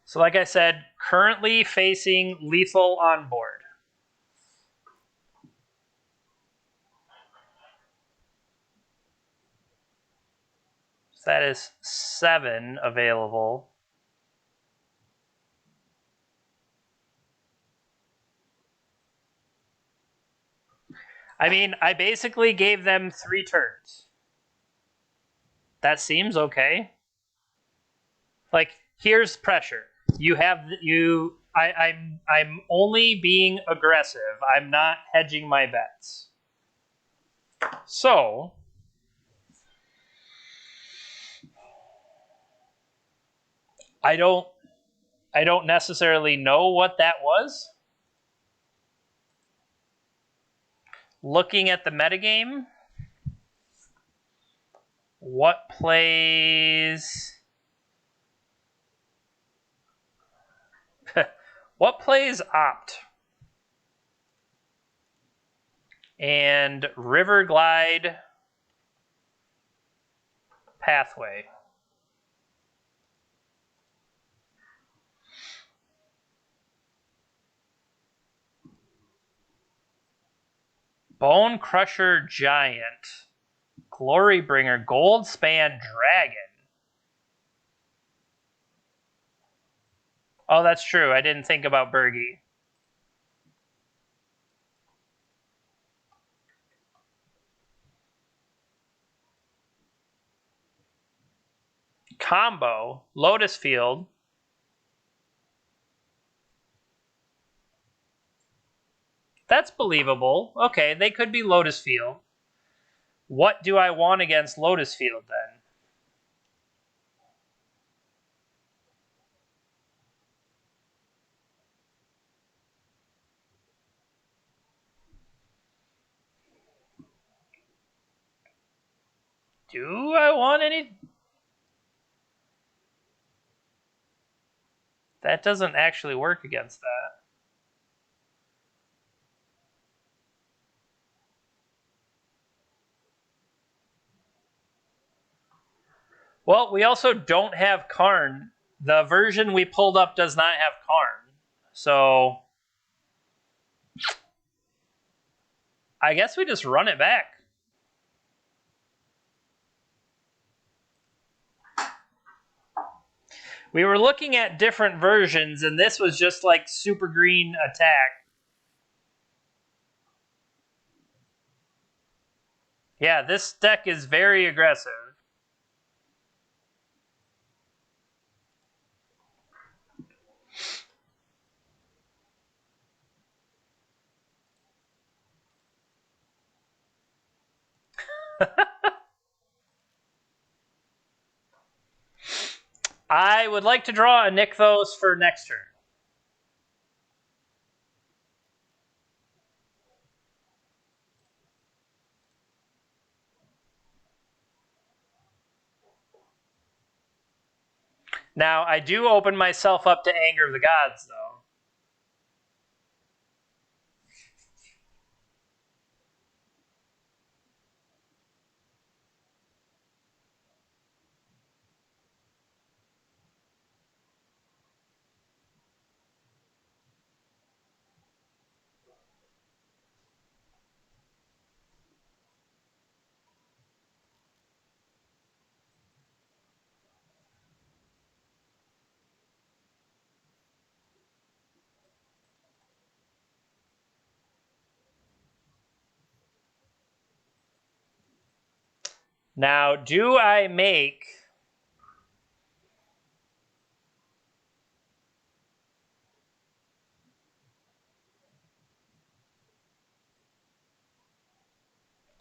So like I said, currently facing lethal on board. So that is 7 available. I mean, I basically gave them 3 turns. That seems okay. Like, here's pressure. I'm only being aggressive. I'm not hedging my bets. So I don't necessarily know what that was. Looking at the metagame, what plays what plays Opt and River Glide Pathway? Bone Crusher Giant, Glorybringer, Goldspan Dragon. Oh, that's true. I didn't think about Bergie. Combo, Lotus Field. That's believable. Okay, they could be Lotus Field. What do I want against Lotus Field then? Do I want any? That doesn't actually work against that. Well, we also don't have Karn. The version we pulled up does not have Karn. So I guess we just run it back. We were looking at different versions, and this was just like super green attack. Yeah, this deck is very aggressive. I would like to draw a Nykthos for next turn. Now, I do open myself up to Anger of the Gods, though. Now, do I make...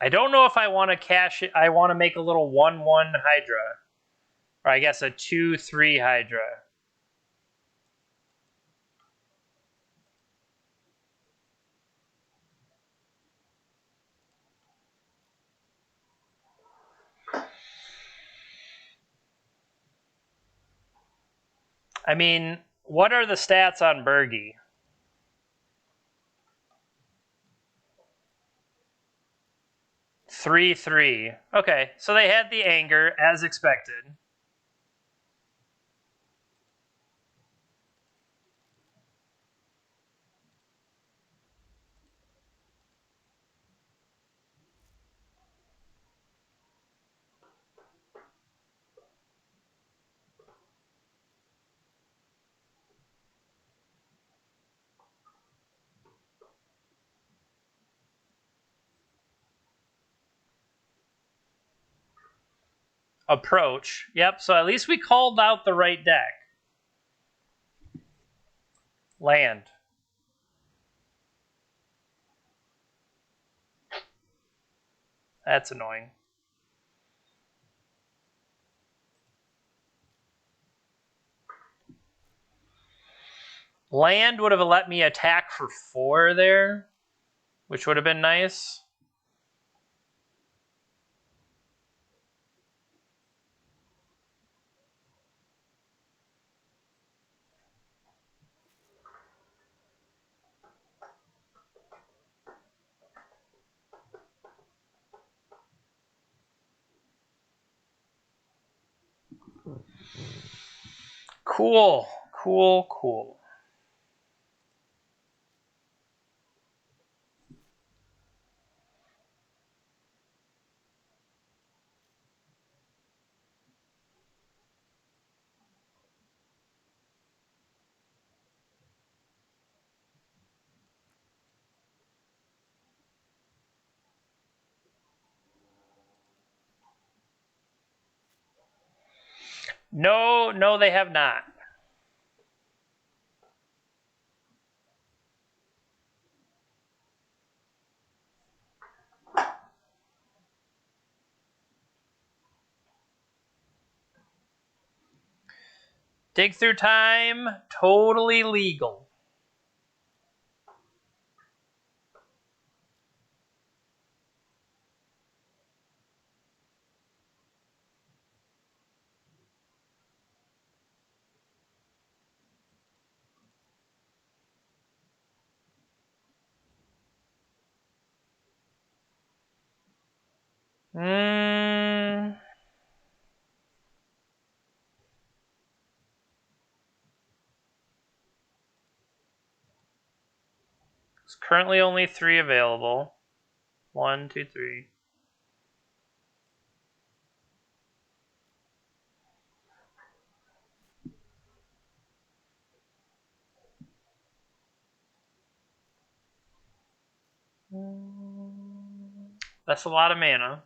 I don't know if I want to cash it. I want to make a little 1/1 Hydra. Or I guess a 2/3 Hydra. I mean, what are the stats on Bergie? 3/3. Okay, so they had the Anger, as expected. approach. Yep, so at least we called out the right deck. Land. That's annoying. Land would have let me attack for 4 there, which would have been nice. Cool, cool, cool. No, they have not. Dig through time, totally legal. There's currently only 3 available. 1, 2, 3. That's a lot of mana.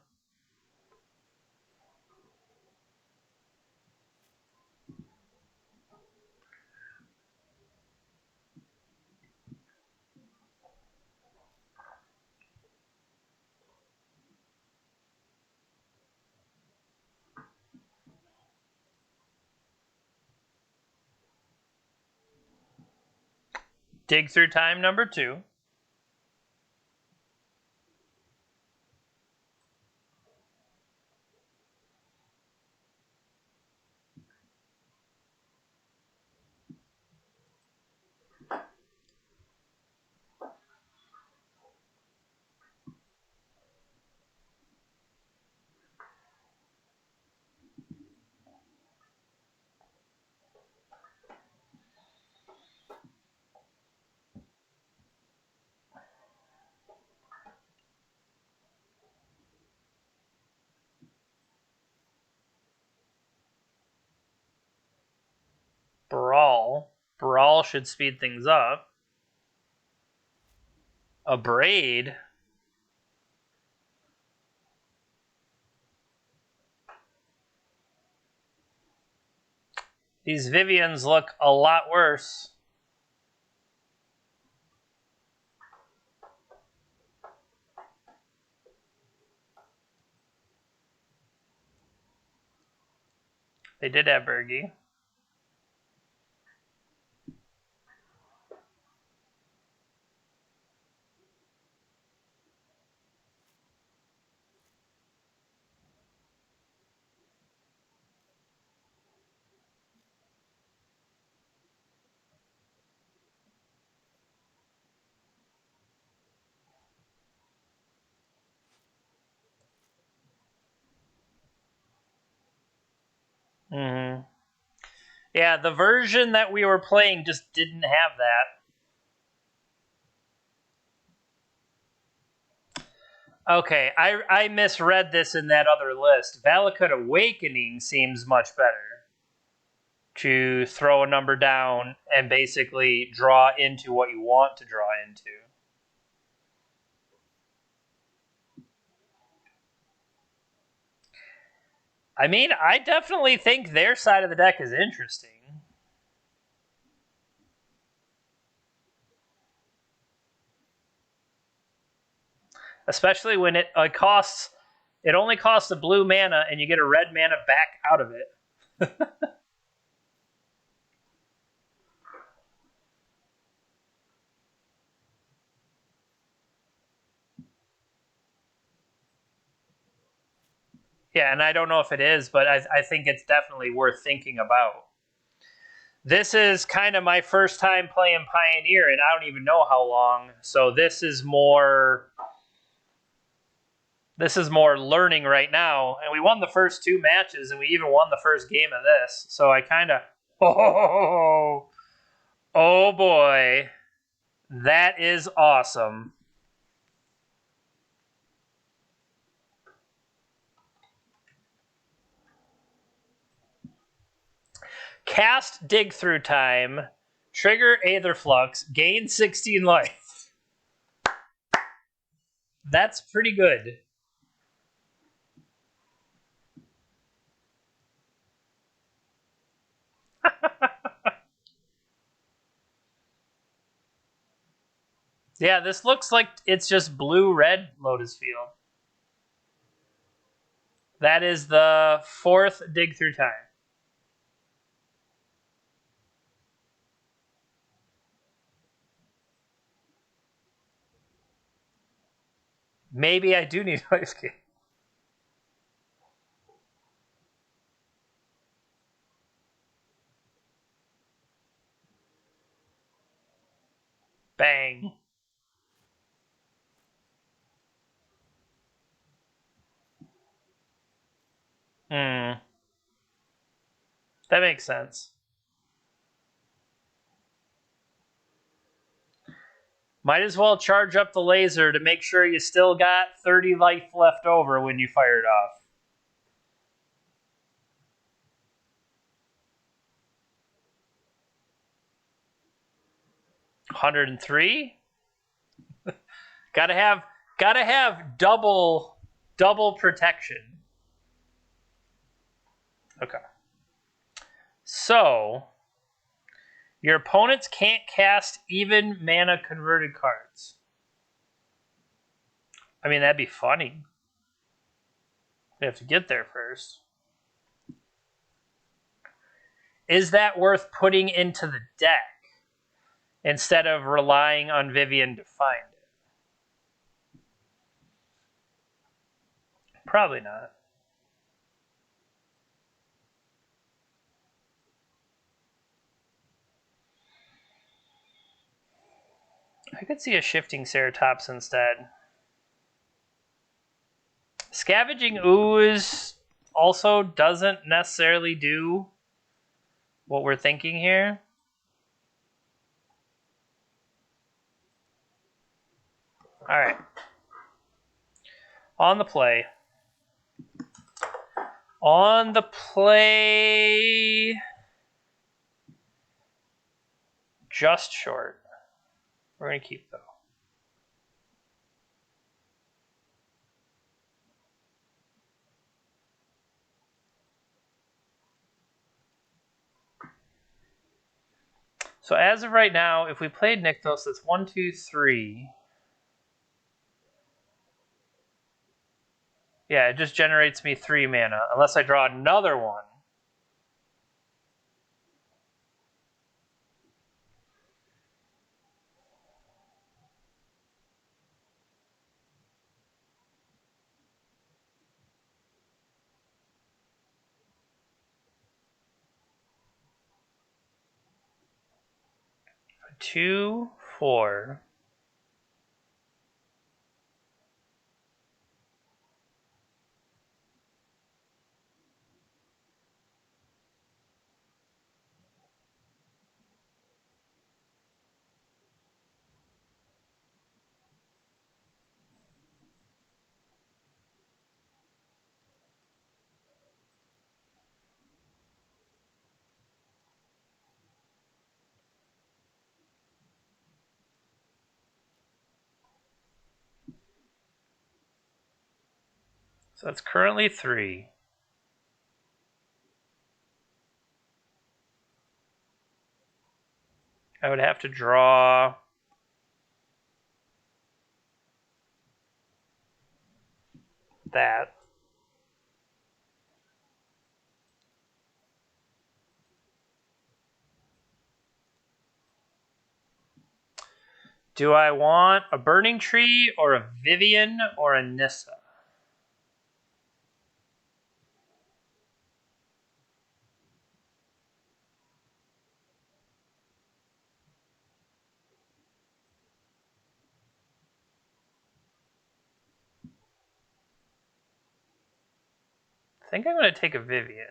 Dig through time number 2. Brawl. Brawl should speed things up. A braid. These Vivians look a lot worse. They did have Bergie. Mm-hmm. Yeah, the version that we were playing just didn't have that. Okay, I misread this in that other list. Valakut Awakening seems much better. To throw a number down and basically draw into what you want to draw into. I mean, I definitely think their side of the deck is interesting. Especially when it only costs a blue mana and you get a red mana back out of it. Yeah, and I don't know if it is, but I think it's definitely worth thinking about. This is kind of my first time playing Pioneer, and I don't even know how long. So this is more learning right now. And we won the first 2 matches, and we even won the first game of this. So I kind of oh boy, that is awesome. Cast Dig Through Time, trigger Aetherflux, gain 16 life. That's pretty good. Yeah, this looks like it's just blue-red Lotus Field. That is the 4th Dig Through Time. Maybe I do need life gain. Bang. Hmm. That makes sense. Might as well charge up the laser to make sure you still got 30 life left over when you fire it off. 103? Gotta have double protection. Okay. So your opponents can't cast even mana converted cards. I mean, that'd be funny. We have to get there first. Is that worth putting into the deck instead of relying on Vivian to find it? Probably not. I could see a Shifting Ceratops instead. Scavenging Ooze also doesn't necessarily do what we're thinking here. All right. On the play. On the play. Just short. We're going to keep though. So as of right now, if we played Nykthos, that's 1, 2, 3. Yeah, it just generates me 3 mana, unless I draw another one. Two, 4. So that's currently 3. I would have to draw that. Do I want a Burning Tree or a Vivian or a Nissa? I think I'm going to take a Vivian.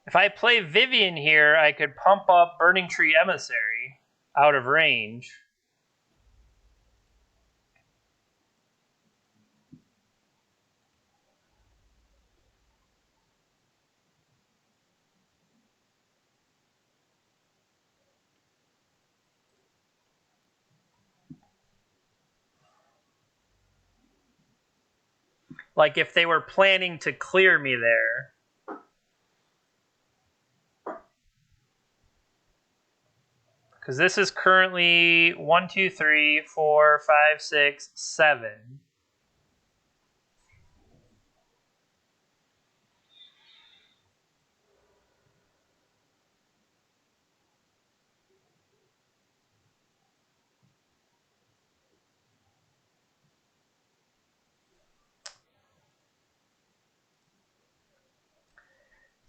If I play Vivian here, I could pump up Burning Tree Emissary out of range. Like if they were planning to clear me there. Because this is currently 1, 2, 3, 4, 5, 6, 7.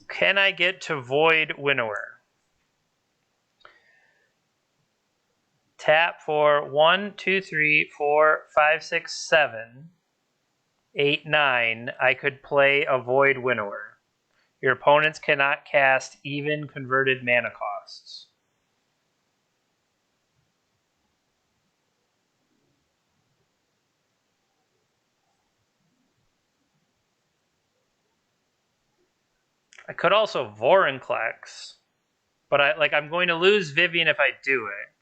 Can I get to Void Winnower? Tap for 1, 2, 3, 4, 5, 6, 7, 8, 9. I could play a Void Winnower. Your opponents cannot cast even converted mana costs. I could also Vorinclex, but I'm going to lose Vivian if I do it.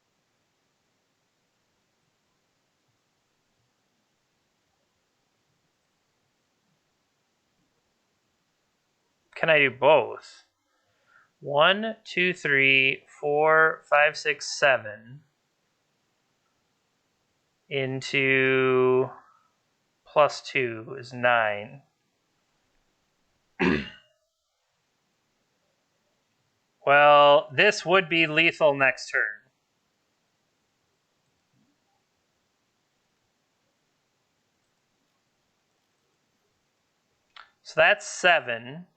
Can I do both? 1, 2, 3, 4, 5, 6, 7 into +2 is 9. Well, this would be lethal next turn. So that's 7.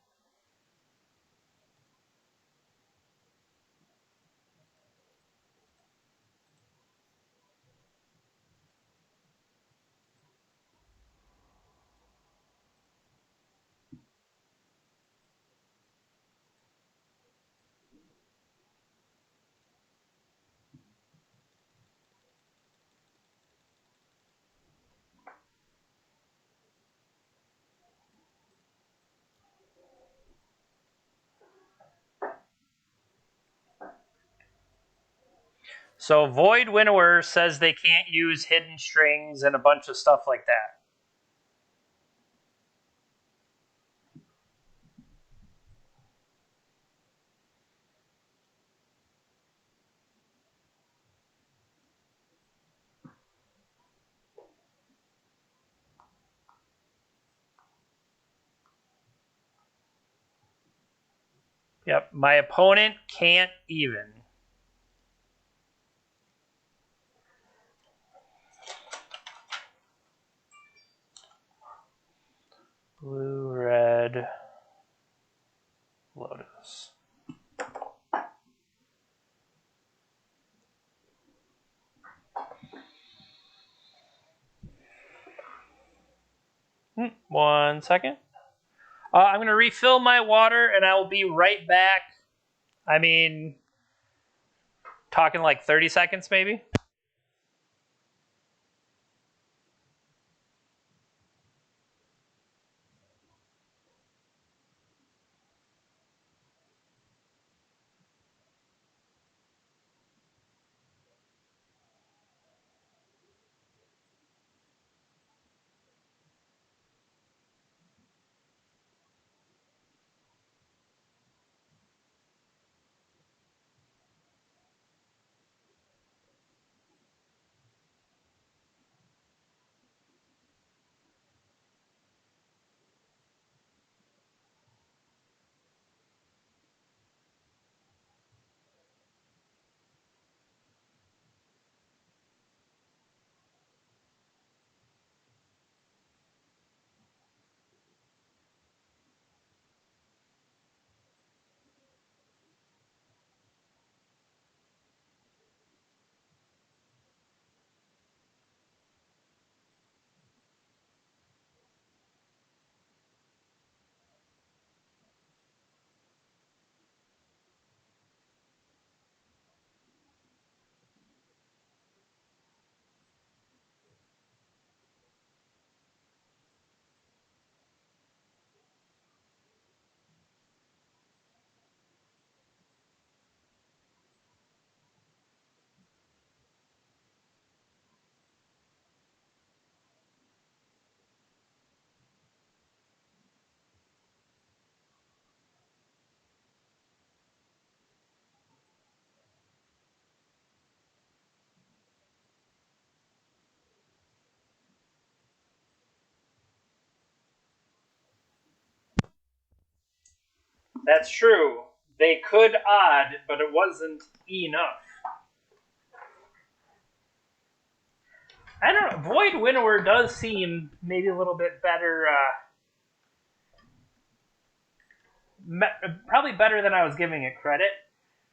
So Void Winnower says they can't use hidden strings and a bunch of stuff like that. Yep, my opponent can't even. Blue, red, Lotus. One second. I'm going to refill my water and I will be right back. I mean, talking like 30 seconds maybe. That's true. They could odd, but it wasn't enough. I don't know. Void Winnower does seem maybe a little bit better. Probably better than I was giving it credit.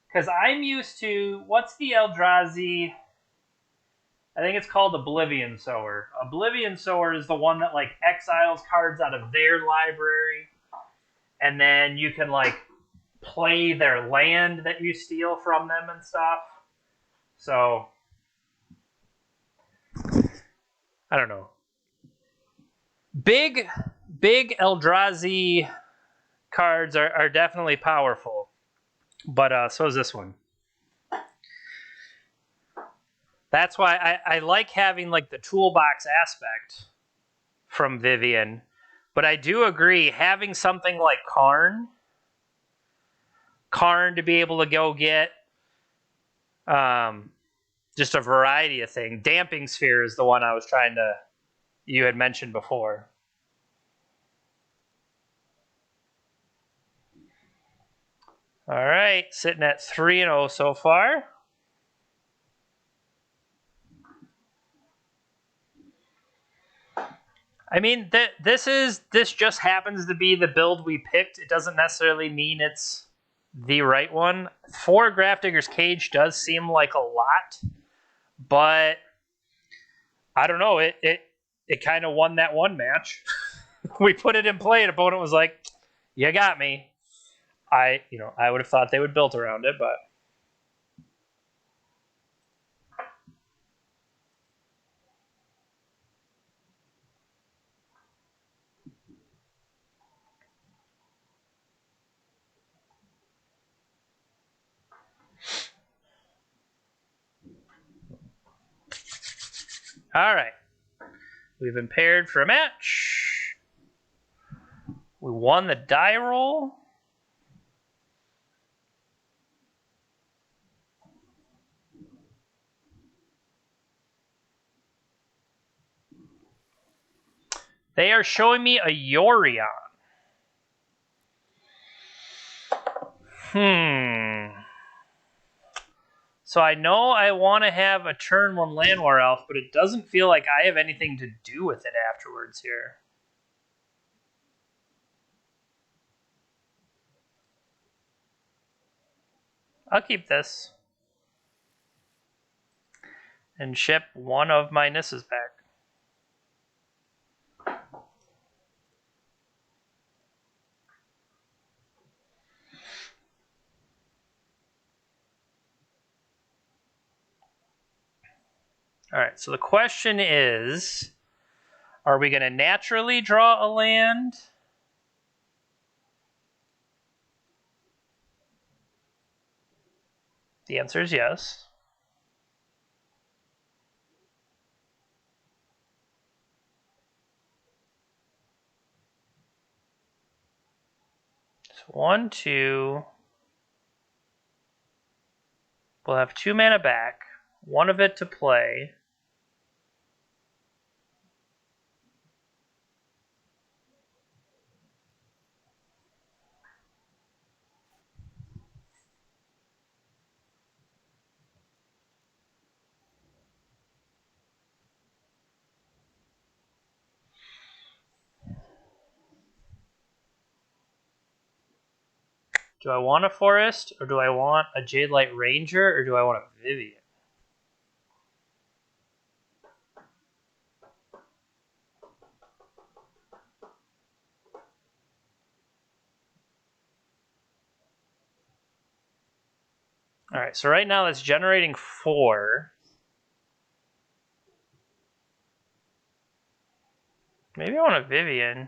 Because I'm used to, what's the Eldrazi? I think it's called Oblivion Sower. Oblivion Sower is the one that like exiles cards out of their library, and then you can like play their land that you steal from them and stuff. So I don't know. Big Eldrazi cards are definitely powerful, but so is this one. That's why I like having like the toolbox aspect from Vivian, but I do agree having something like Karn to be able to go get just a variety of things. Damping Sphere is the one I was trying to, you had mentioned before. All right, sitting at 3-0 so far. I mean, this just happens to be the build we picked. It doesn't necessarily mean it's the right one. 4 Grafdigger's Cage does seem like a lot, but I don't know. It kind of won that one match. We put it in play, and opponent was like, "You got me." I would have thought they would build around it, but. All right. We've been paired for a match. We won the die roll. They are showing me a Yorion. So I know I want to have a turn 1 Land War Elf, but it doesn't feel like I have anything to do with it afterwards here. I'll keep this. And ship one of my Nisses back. Alright, so the question is, are we going to naturally draw a land? The answer is yes. So 1, 2. We'll have 2 mana back. 1 of it to play. Do I want a Forest, or do I want a Jadelight Ranger, or do I want a Vivian? Alright, so right now that's generating 4. Maybe I want a Vivian.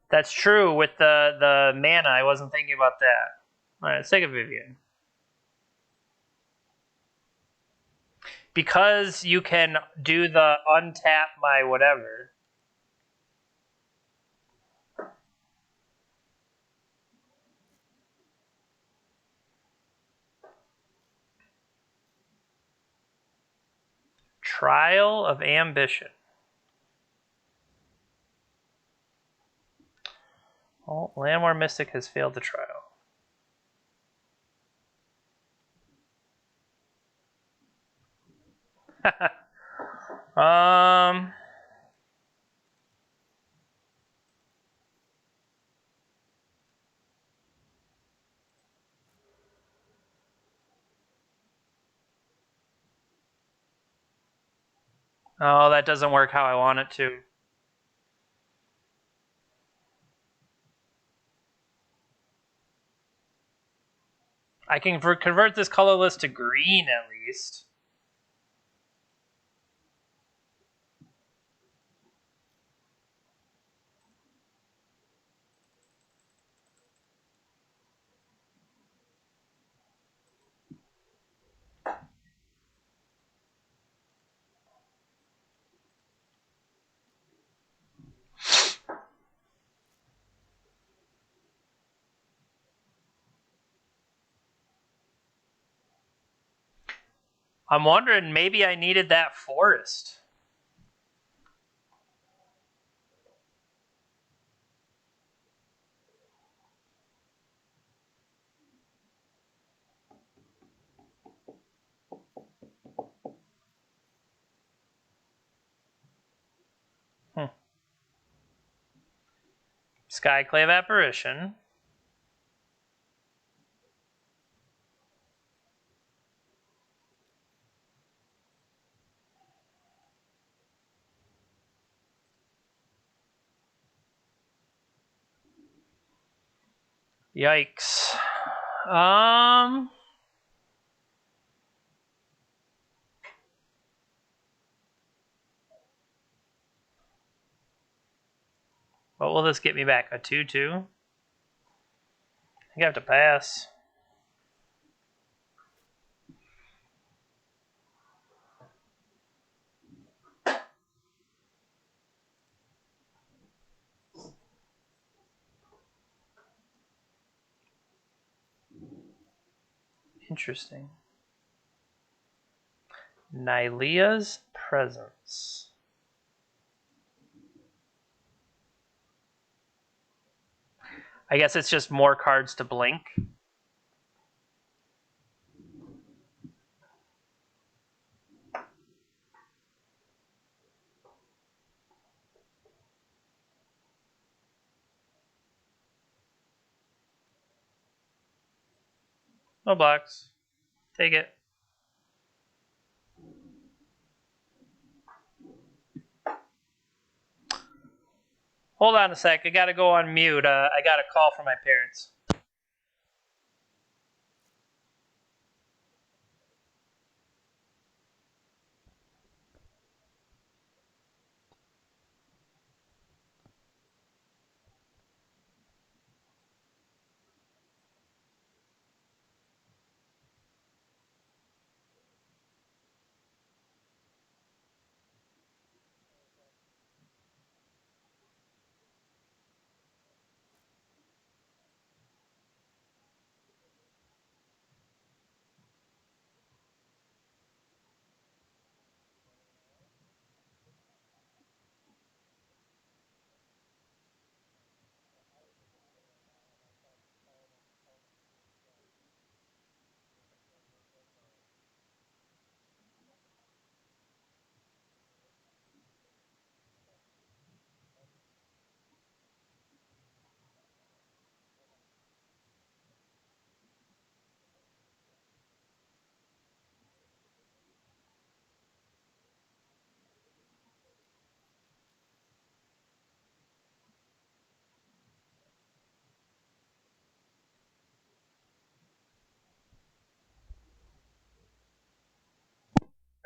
That's true with the mana. I wasn't thinking about that. Alright, let's take a Vivian. Because you can do the untap my whatever. Trial of Ambition. Oh, Landwar Mystic has failed the trial. Oh, that doesn't work how I want it to. I can convert this colorless to green at least. I'm wondering, maybe I needed that forest. Skyclave Apparition. Yikes. What will this get me back? A 2-2? I think I have to pass. Interesting. Nylea's Presence. I guess it's just more cards to blink. No blocks. Take it. Hold on a sec. I gotta go on mute. I got a call from my parents.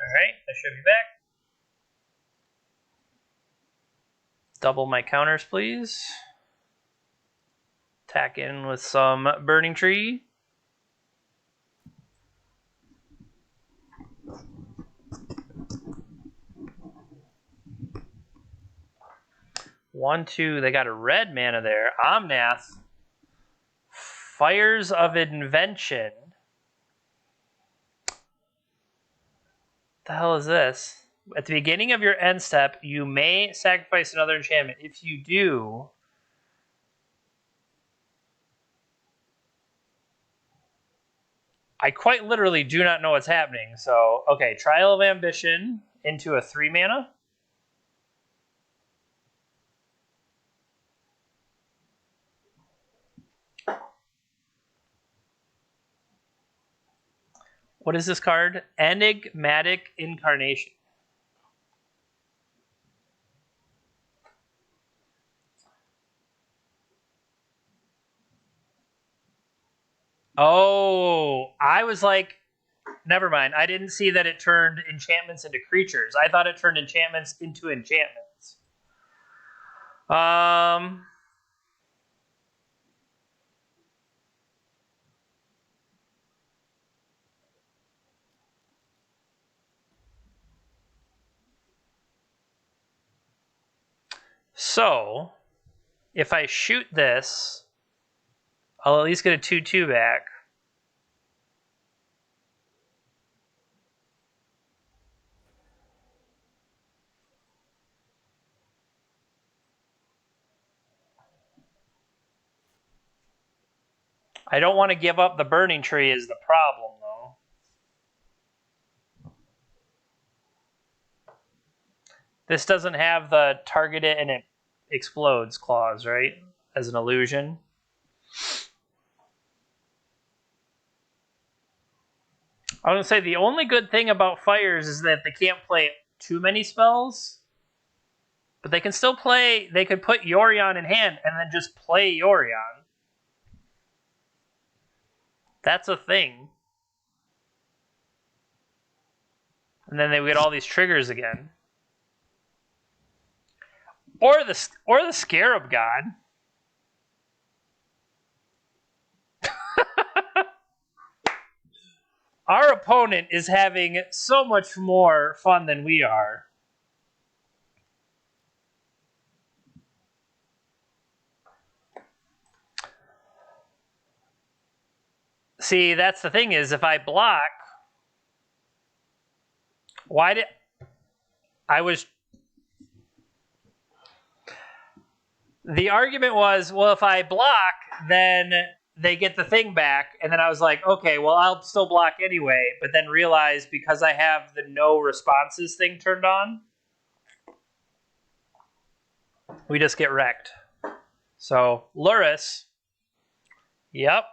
Alright, I should be back. Double my counters, please. Tack in with some Burning Tree. One, two, they got a red mana there. Omnath. Fires of Invention. What the hell is this? At the beginning of your end step, you may sacrifice another enchantment. If you do, I quite literally do not know what's happening. So, okay, Trial of Ambition into a 3 mana. What is this card? Enigmatic Incarnation. Oh, I was like, never mind. I didn't see that it turned enchantments into creatures. I thought it turned enchantments into enchantments. So, if I shoot this, I'll at least get a 2/2 back. I don't want to give up the Burning Tree is the problem, though. This doesn't have the target it and it explodes clause, right? As an illusion. I was going to say, the only good thing about Fires is that they can't play too many spells. But they can still play, they could put Yorion in hand and then just play Yorion. That's a thing. And then they would get all these triggers again. Or the Scarab God. Our opponent is having so much more fun than we are. See, that's the thing is, if I block, why did I was... The argument was, well, if I block, then they get the thing back. And then I was like, okay, well, I'll still block anyway. But then realized because I have the no responses thing turned on, we just get wrecked. So, Luris. Yep.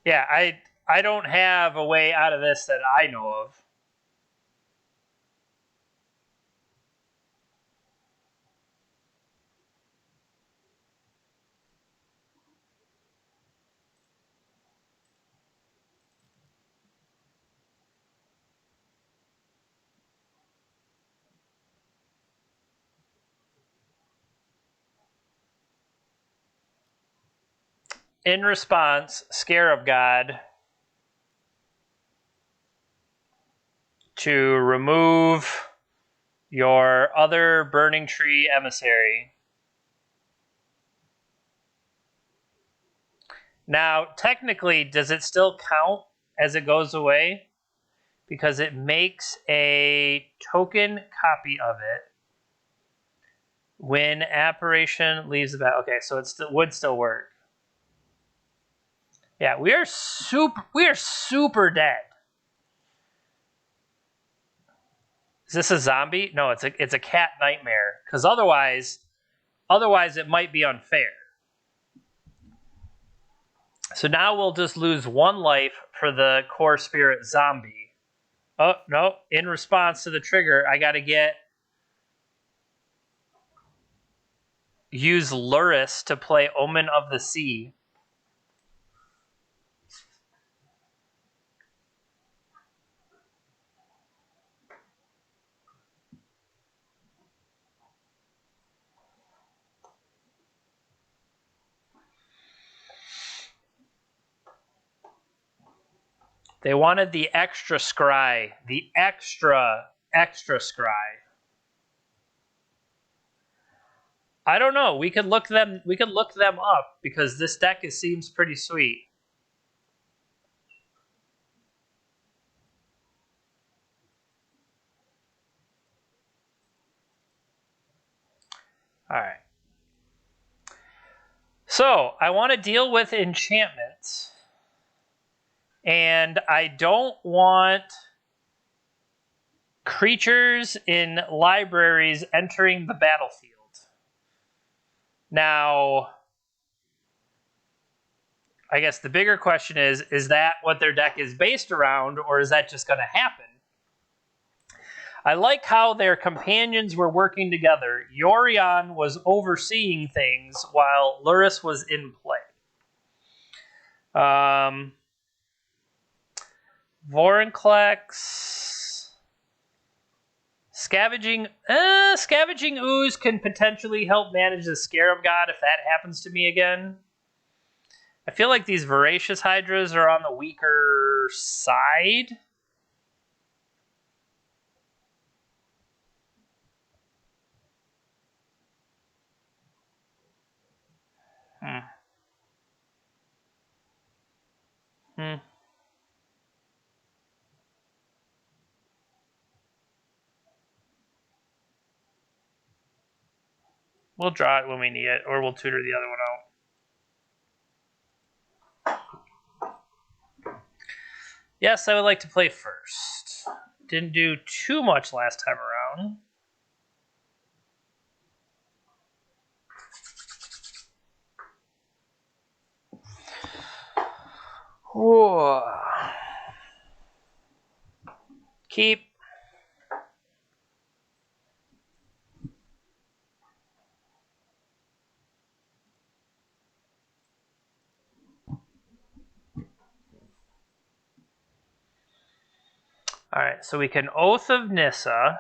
Yeah, I don't have a way out of this that I know of. In response, Scarab God to remove your other Burning Tree Emissary. Now, technically, does it still count as it goes away? Because it makes a token copy of it when apparition leaves the battle. Okay, so it would still work. Yeah, we are super dead. Is this a zombie? No, it's a cat nightmare. Because otherwise it might be unfair. So now we'll just lose 1 life for the core spirit zombie. Oh, no. In response to the trigger, I got to use Luris to play Omen of the Sea. They wanted the extra scry. The extra scry. I don't know. We could look them up because this deck seems pretty sweet. All right. So I want to deal with enchantments, and I don't want creatures in libraries entering the battlefield. Now, I guess the bigger question is that what their deck is based around, or is that just going to happen? I like how their companions were working together. Yorion was overseeing things while Luris was in play. Vorinclex. Scavenging Ooze can potentially help manage the Scarab God if that happens to me again. I feel like these Voracious Hydras are on the weaker side. We'll draw it when we need it, or we'll tutor the other one out. Yes, I would like to play first. Didn't do too much last time around. Whoa. Keep. All right, so we can Oath of Nissa.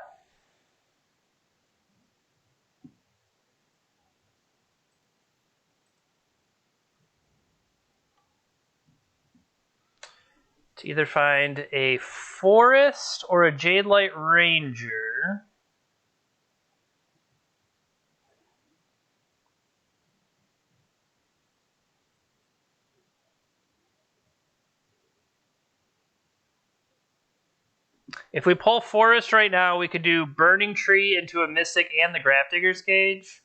To either find a Forest or a Jadelight Ranger. If we pull Forest right now, we could do Burning Tree into a Mystic and the Grafdigger's Cage.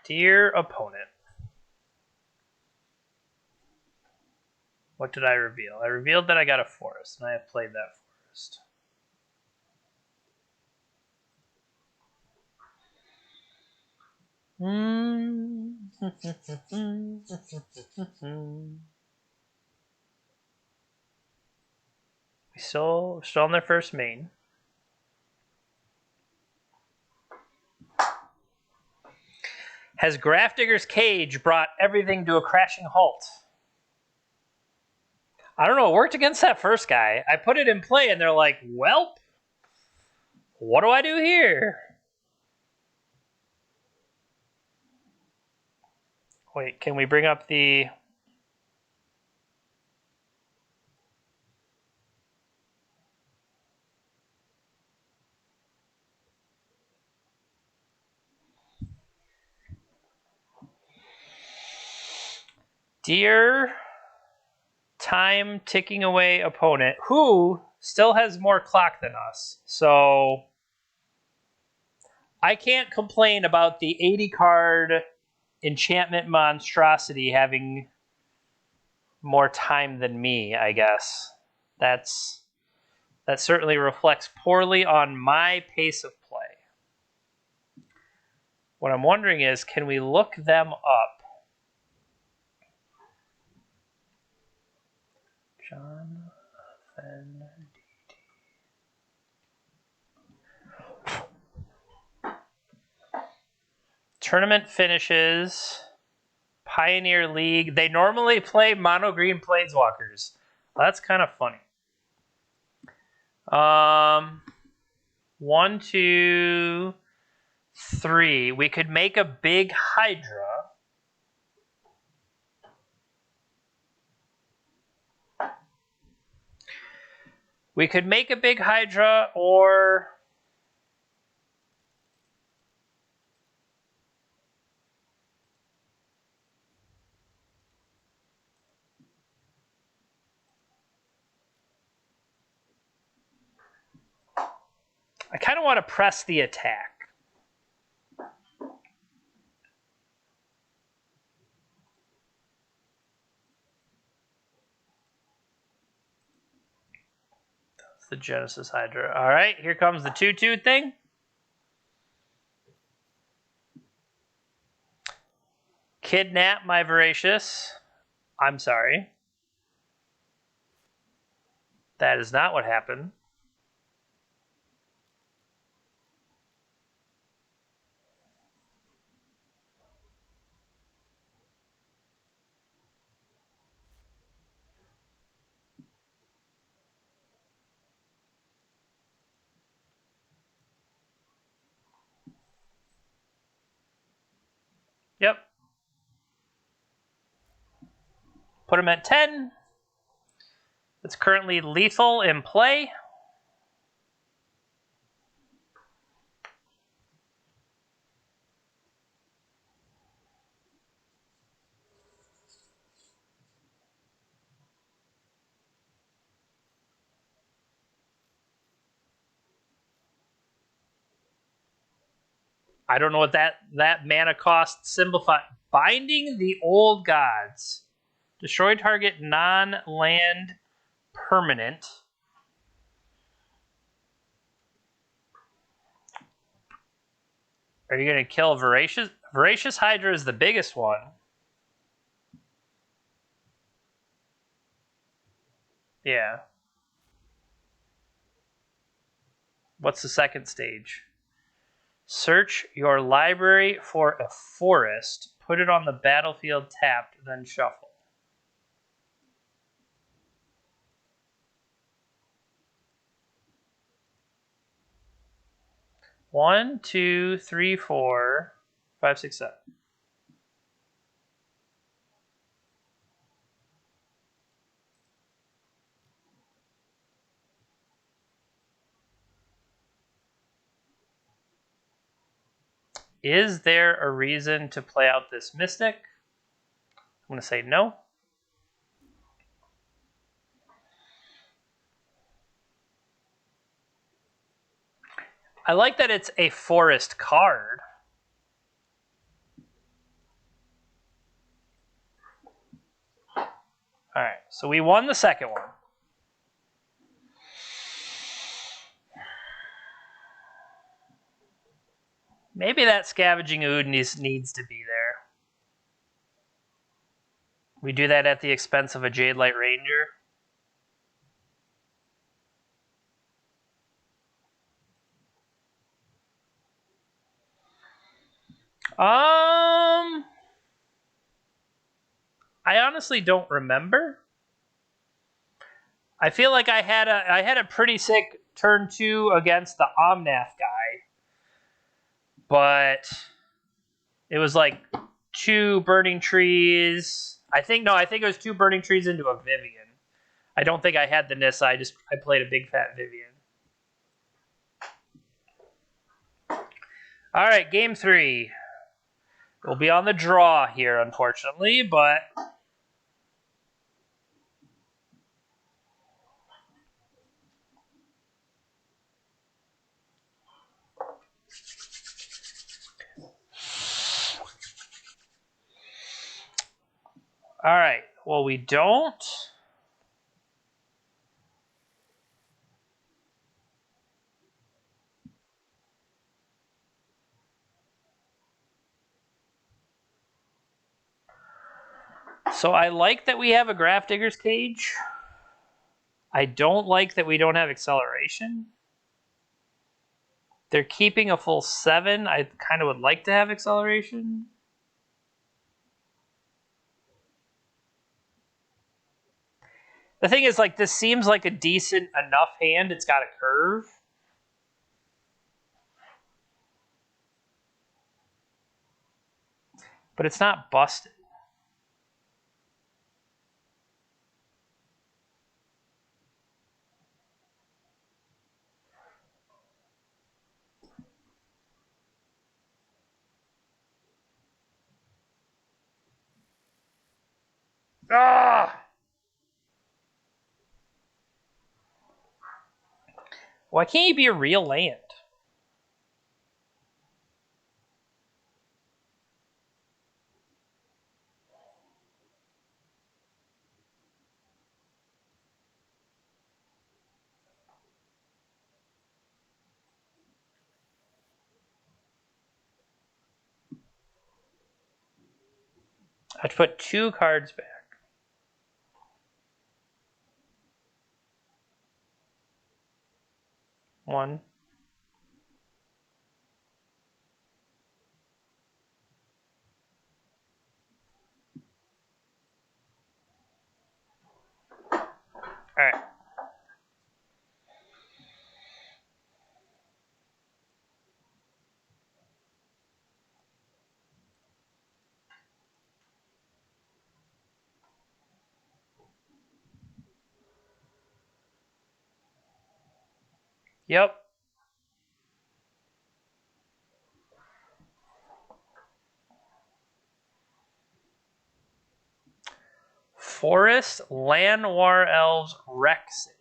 Dear opponent. What did I reveal? I revealed that I got a Forest, and I have played that Forest. Still on their first main. Has Grafdigger's Cage brought everything to a crashing halt? I don't know, it worked against that first guy. I put it in play and they're like, welp, what do I do here? Wait, can we bring up the... Dear time ticking away opponent, who still has more clock than us. So I can't complain about the 80 card enchantment monstrosity having more time than me, I guess. That certainly reflects poorly on my pace of play. What I'm wondering is, can we look them up? Jonathan Tournament finishes. Pioneer League. They normally play MonoGreen Planeswalkers. Well, that's kind of funny. 1, 2, 3. We could make a big Hydra. We could make a big Hydra, or I kind of want to press the attack. That's the Genesis Hydra. All right, here comes the 2/2 thing. Kidnap my Voracious. I'm sorry. That is not what happened. Yep. Put him at 10. It's currently lethal in play. I don't know what that mana cost simplified. Binding the Old Gods. Destroy target non-land permanent. Are you going to kill Voracious? Voracious Hydra is the biggest one. Yeah. What's the second stage? Search your library for a forest. Put it on the battlefield tapped, then shuffle. One, two, three, 4, 5, 6, 7. Is there a reason to play out this Mystic? I'm going to say no. I like that it's a forest card. All right, so we won the second one. Maybe that Scavenging Ood needs to be there. We do that at the expense of a Jade Light Ranger. I honestly don't remember. I feel like I had a pretty sick turn 2 against the Omnath guy, but it was like 2 Burning Trees. I think it was 2 Burning Trees into a Vivian. I don't think I had the Nissa. I played a big fat Vivian. All right, game 3. We'll be on the draw here, unfortunately, but all right. Well, we don't. So I like that we have a Grafdigger's Cage. I don't like that we don't have acceleration. They're keeping a full 7. I kind of would like to have acceleration. The thing is, like, this seems like a decent enough hand. It's got a curve. But it's not busted. Ah! Why can't you be a real land? I'd put 2 cards back. 1. Alright. Yep. Forest, Llanowar Elves, Rexage.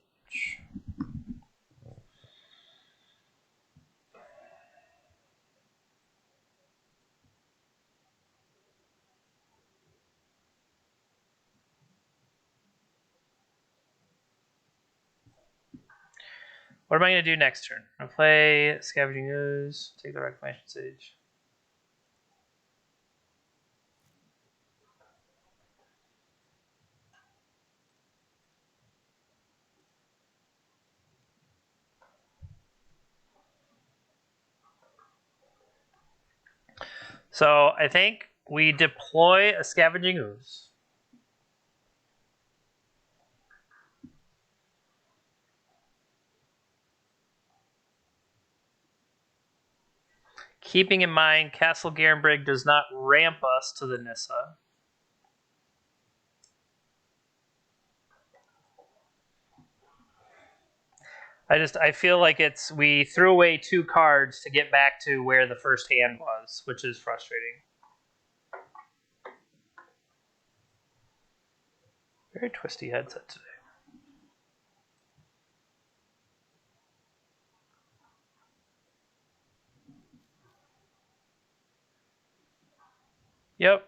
What am I going to do next turn? I'm going to play Scavenging Ooze, take the Reclamation Sage. So I think we deploy a Scavenging Ooze. Keeping in mind, Castle Garenbrig does not ramp us to the Nissa. I feel like we threw away 2 cards to get back to where the first hand was, which is frustrating. Very twisty headset today. Yep.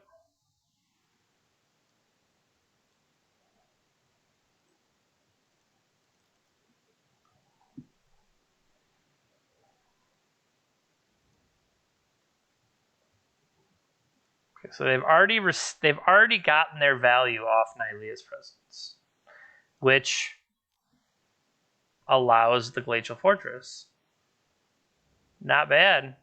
Okay, so they've already gotten their value off Nylea's Presence, which allows the Glacial Fortress. Not bad.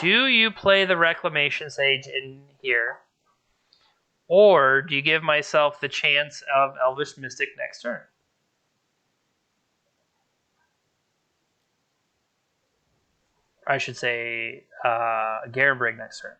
Do you play the Reclamation Sage in here? Or do you give myself the chance of Elvish Mystic next turn? I should say Garenbrig next turn.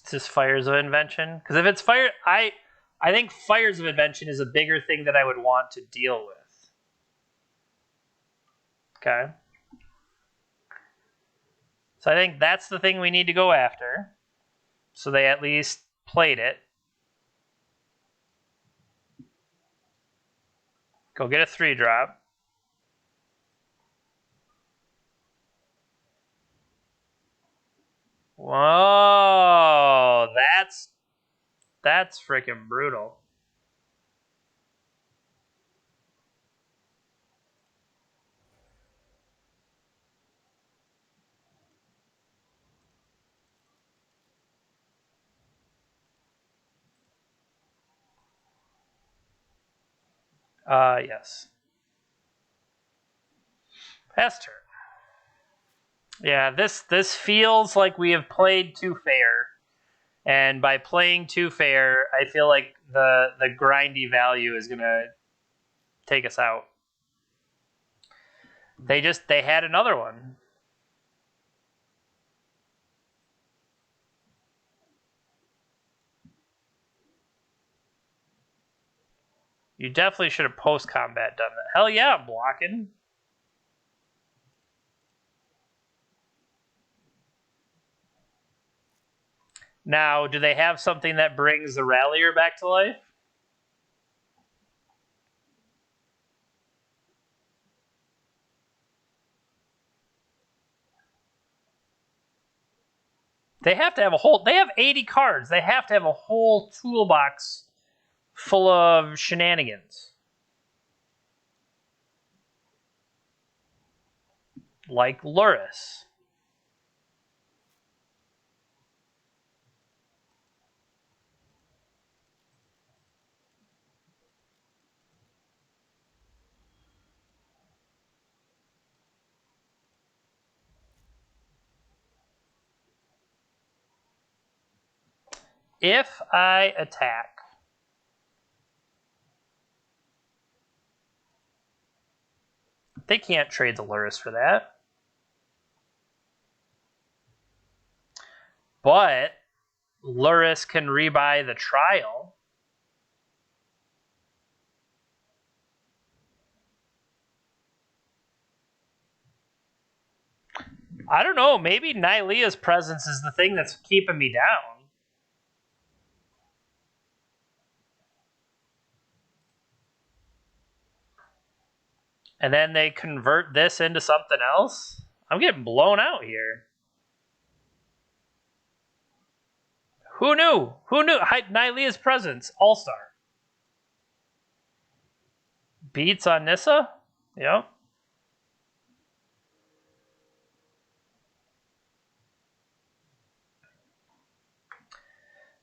This is Fires of Invention? Because if it's Fire, I think Fires of Invention is a bigger thing that I would want to deal with. Okay. So I think that's the thing we need to go after. So they at least played it. Go get a 3-drop. Whoa, that's freaking brutal. Yes. Pass turn. Yeah, this feels like we have played too fair. And by playing too fair, I feel like the grindy value is gonna take us out. They had another one. You definitely should have post combat done that. Hell yeah, I'm blocking. Now, do they have something that brings the Rallier back to life? They have to have a whole. They have 80 cards. They have to have a whole toolbox full of shenanigans. Like Luris. If I attack, they can't trade the Luris for that. But Luris can rebuy the Trial. I don't know. Maybe Nylea's presence is the thing that's keeping me down. And then they convert this into something else? I'm getting blown out here. Who knew? Who knew? Nylea's presence, All-Star. Beats on Nissa? Yep.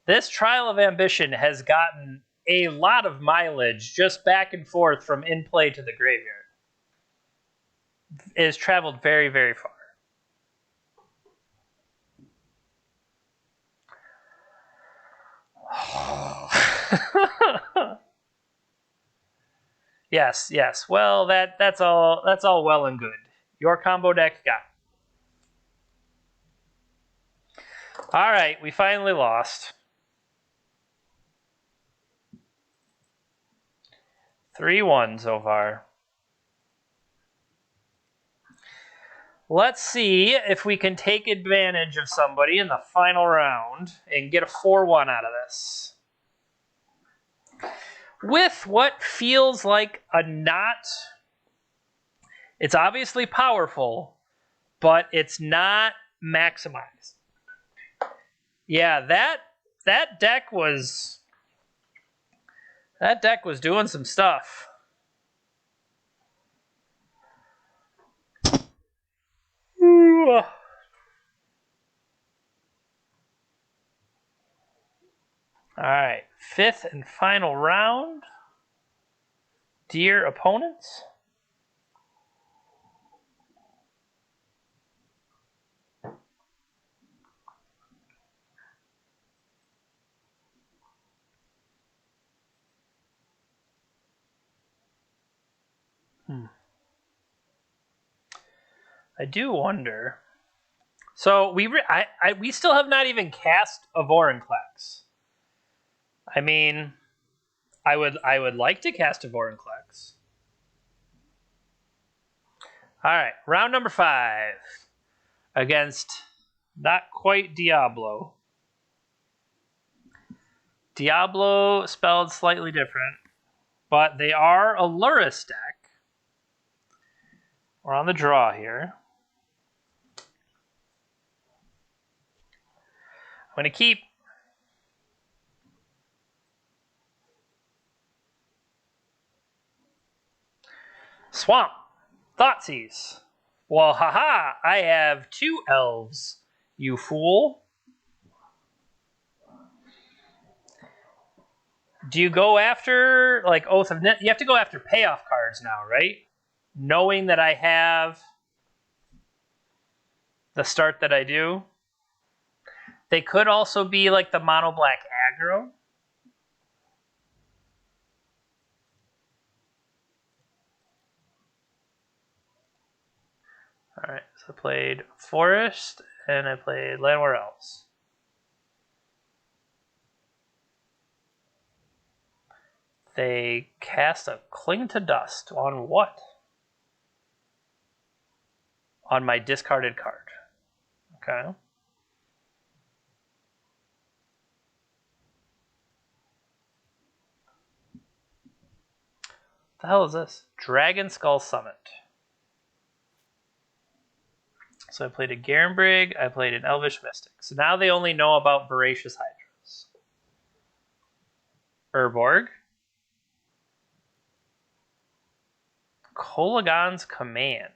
This Trial of Ambition has gotten a lot of mileage just back and forth from in play to the graveyard. It has traveled very, very far. Yes, yes. Well, that's all well and good. Your combo deck got. All right, we finally lost. 3-1 so far. Let's see if we can take advantage of somebody in the final round and get a 4-1 out of this. With what feels like a not... It's obviously powerful, but it's not maximized. Yeah, that deck was doing some stuff. All right, 5th and final round. Dear opponents. I do wonder. So we still have not even cast a Vorinclex. I mean, I would like to cast a Vorinclex. All right, round number 5 against not quite Diablo. Diablo spelled slightly different, but they are a Luris deck. We're on the draw here. I'm going to keep. Swamp. Thoughtseize. Well, haha, I have 2 elves, you fool. Do you go after, like, Oath of You have to go after payoff cards now, right? Knowing that I have the start that I do. They could also be like the mono black aggro. Alright, so I played Forest, and I played Landward Elves. They cast a Cling to Dust on what? On my discarded card. Okay. What the hell is this? Dragon Skull Summit. So I played a Garenbrig, I played an Elvish Mystic. So now they only know about Voracious Hydras. Urborg. Kolagon's Command.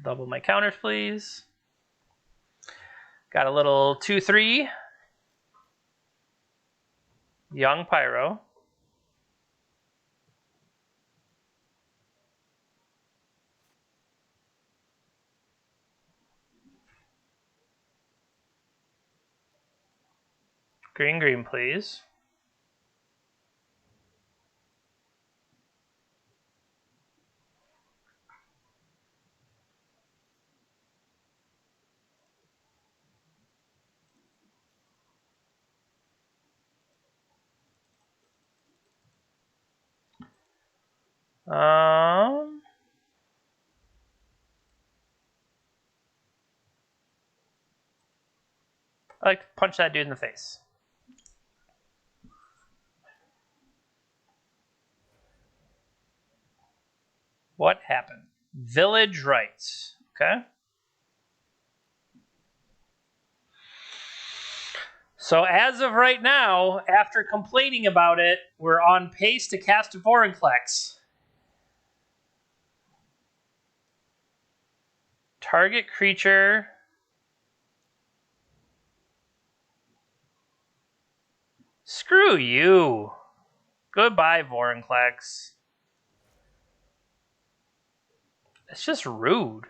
Double my counters, please. Got a little 2/3. Young Pyro. Green, please. I like to punch that dude in the face. What happened? Village Rites. Okay. So as of right now, after complaining about it, we're on pace to cast a Vorinclex. Target creature. Screw you. Goodbye, Vorinclex. It's just rude.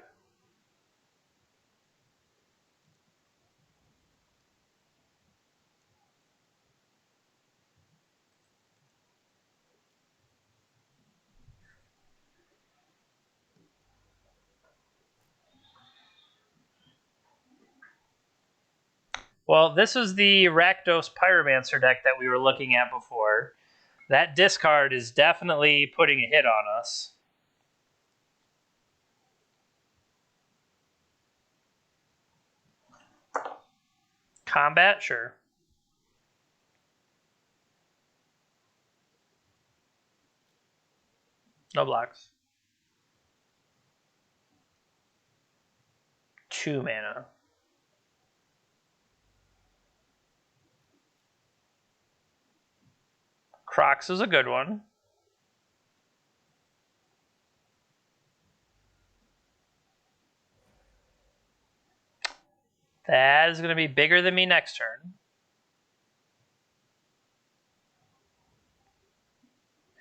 Well, this was the Rakdos Pyromancer deck that we were looking at before. That discard is definitely putting a hit on us. Combat, sure. No blocks. 2 mana. Crocs is a good one. That is going to be bigger than me next turn.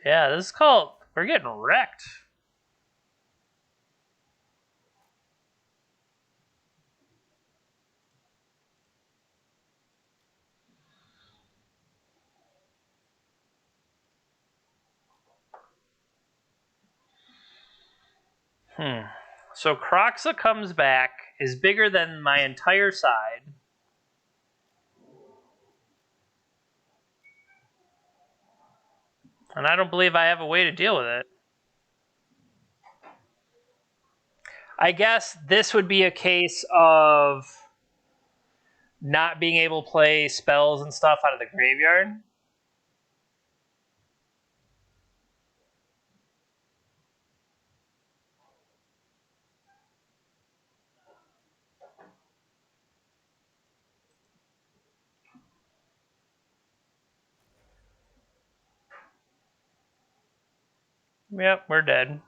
Yeah, this is called... We're getting wrecked. So Croxa comes back, is bigger than my entire side. And I don't believe I have a way to deal with it. I guess this would be a case of not being able to play spells and stuff out of the graveyard. Yep, we're dead.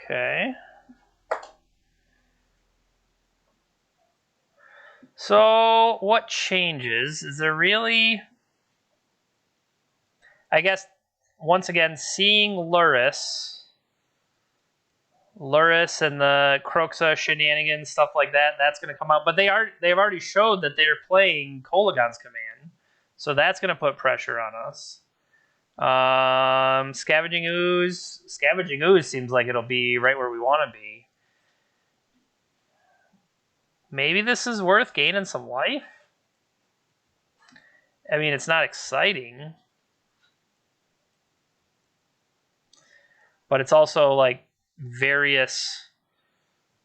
Okay. So, what changes? Is there really... I guess, once again, seeing Luris and the Croxa shenanigans, stuff like that, that's going to come out. But they've already showed that they're playing Kolagon's command. So that's going to put pressure on us. Scavenging Ooze. Scavenging Ooze seems like it'll be right where we want to be. Maybe this is worth gaining some life? I mean, it's not exciting. But it's also, like, various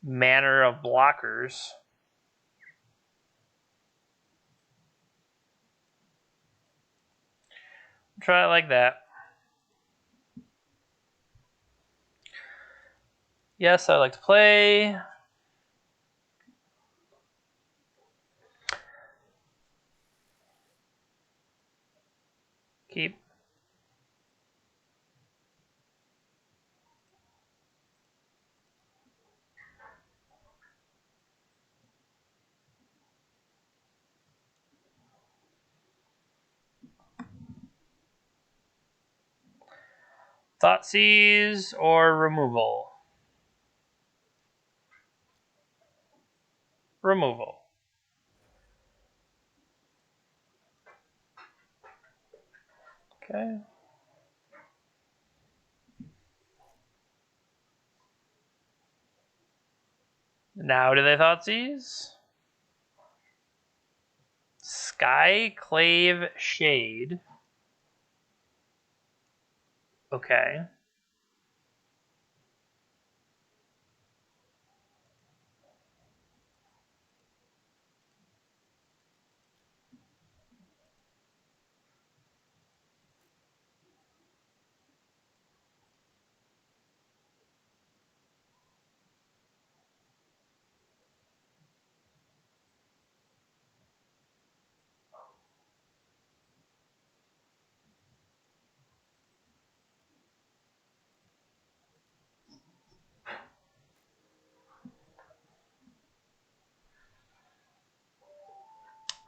manner of blockers. Try it like that. Yes, I like to play. Keep. Thoughtseize or removal? Removal. Okay. Now do they Thoughtseize? Skyclave Shade. Okay.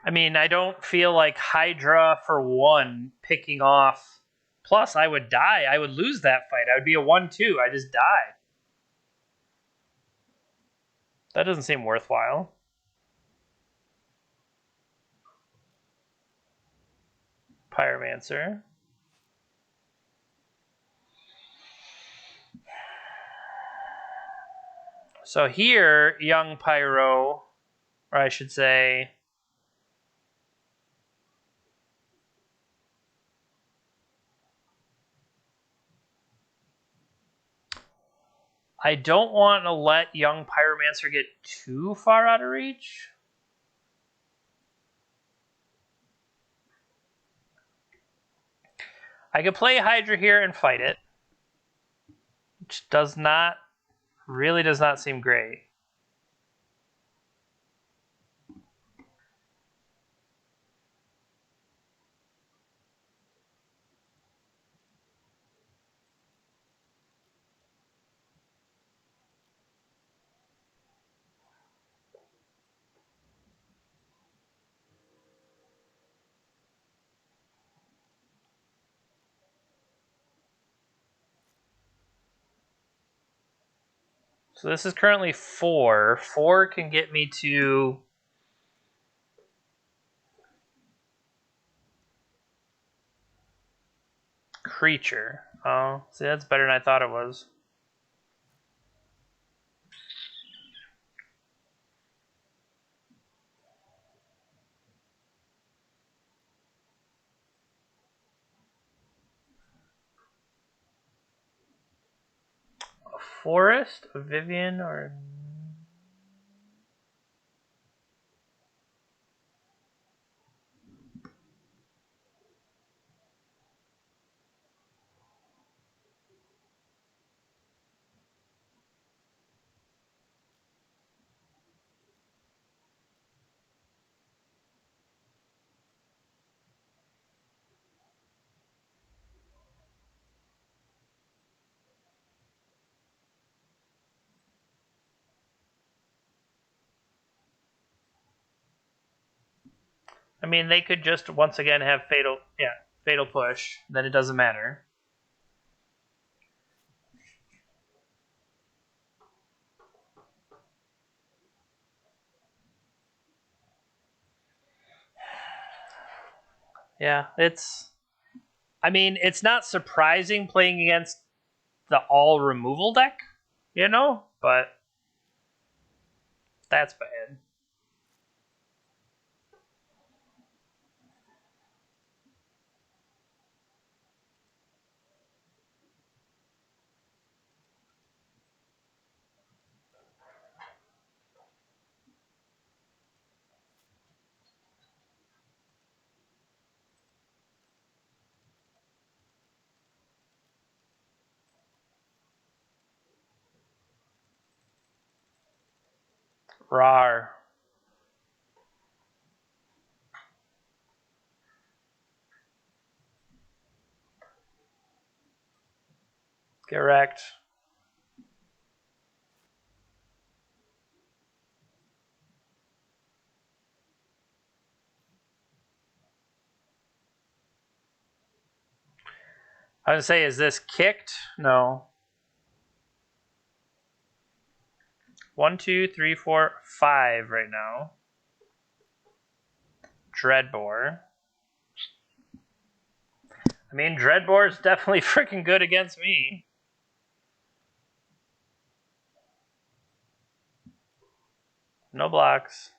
I mean, I don't feel like Hydra for 1 picking off. Plus, I would die. I would lose that fight. I would be a 1-2. I just die. That doesn't seem worthwhile. Pyromancer. So here, young Pyro, or I should say, I don't want to let young Pyromancer get too far out of reach. I could play Hydra here and fight it, which really does not seem great. So this is currently 4. 4 can get me to creature. Oh, see, that's better than I thought it was. Forest of Vivian or... I mean, they could just once again have fatal push. Then it doesn't matter. Yeah, it's... I mean, it's not surprising playing against the all removal deck, you know? But that's bad. Rar. Correct. I was gonna say, is this kicked? No. 1, 2, 3, 4, 5 right now. Dreadbore. I mean, Dreadbore is definitely freaking good against me. No blocks.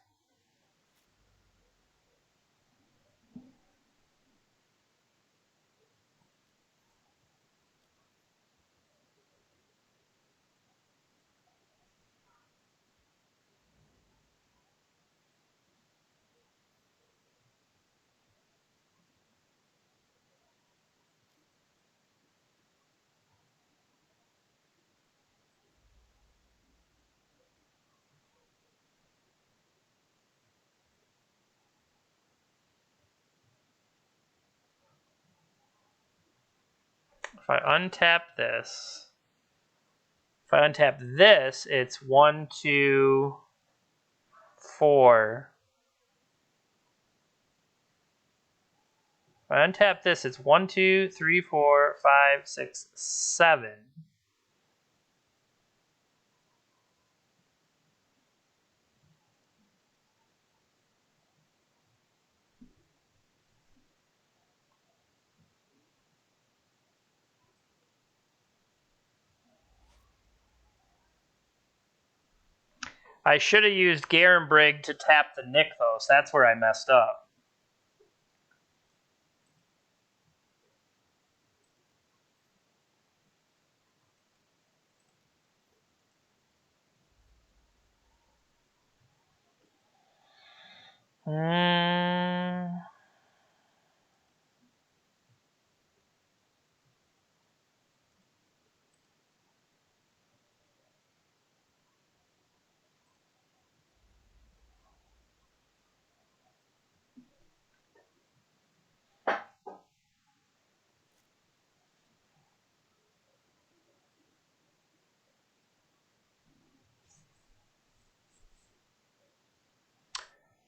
If I untap this, it's 1, 2, 4. If I untap this, it's 1, 2, 3, 4, 5, 6, 7. I should have used Garenbrig to tap the Nick, though, so that's where I messed up.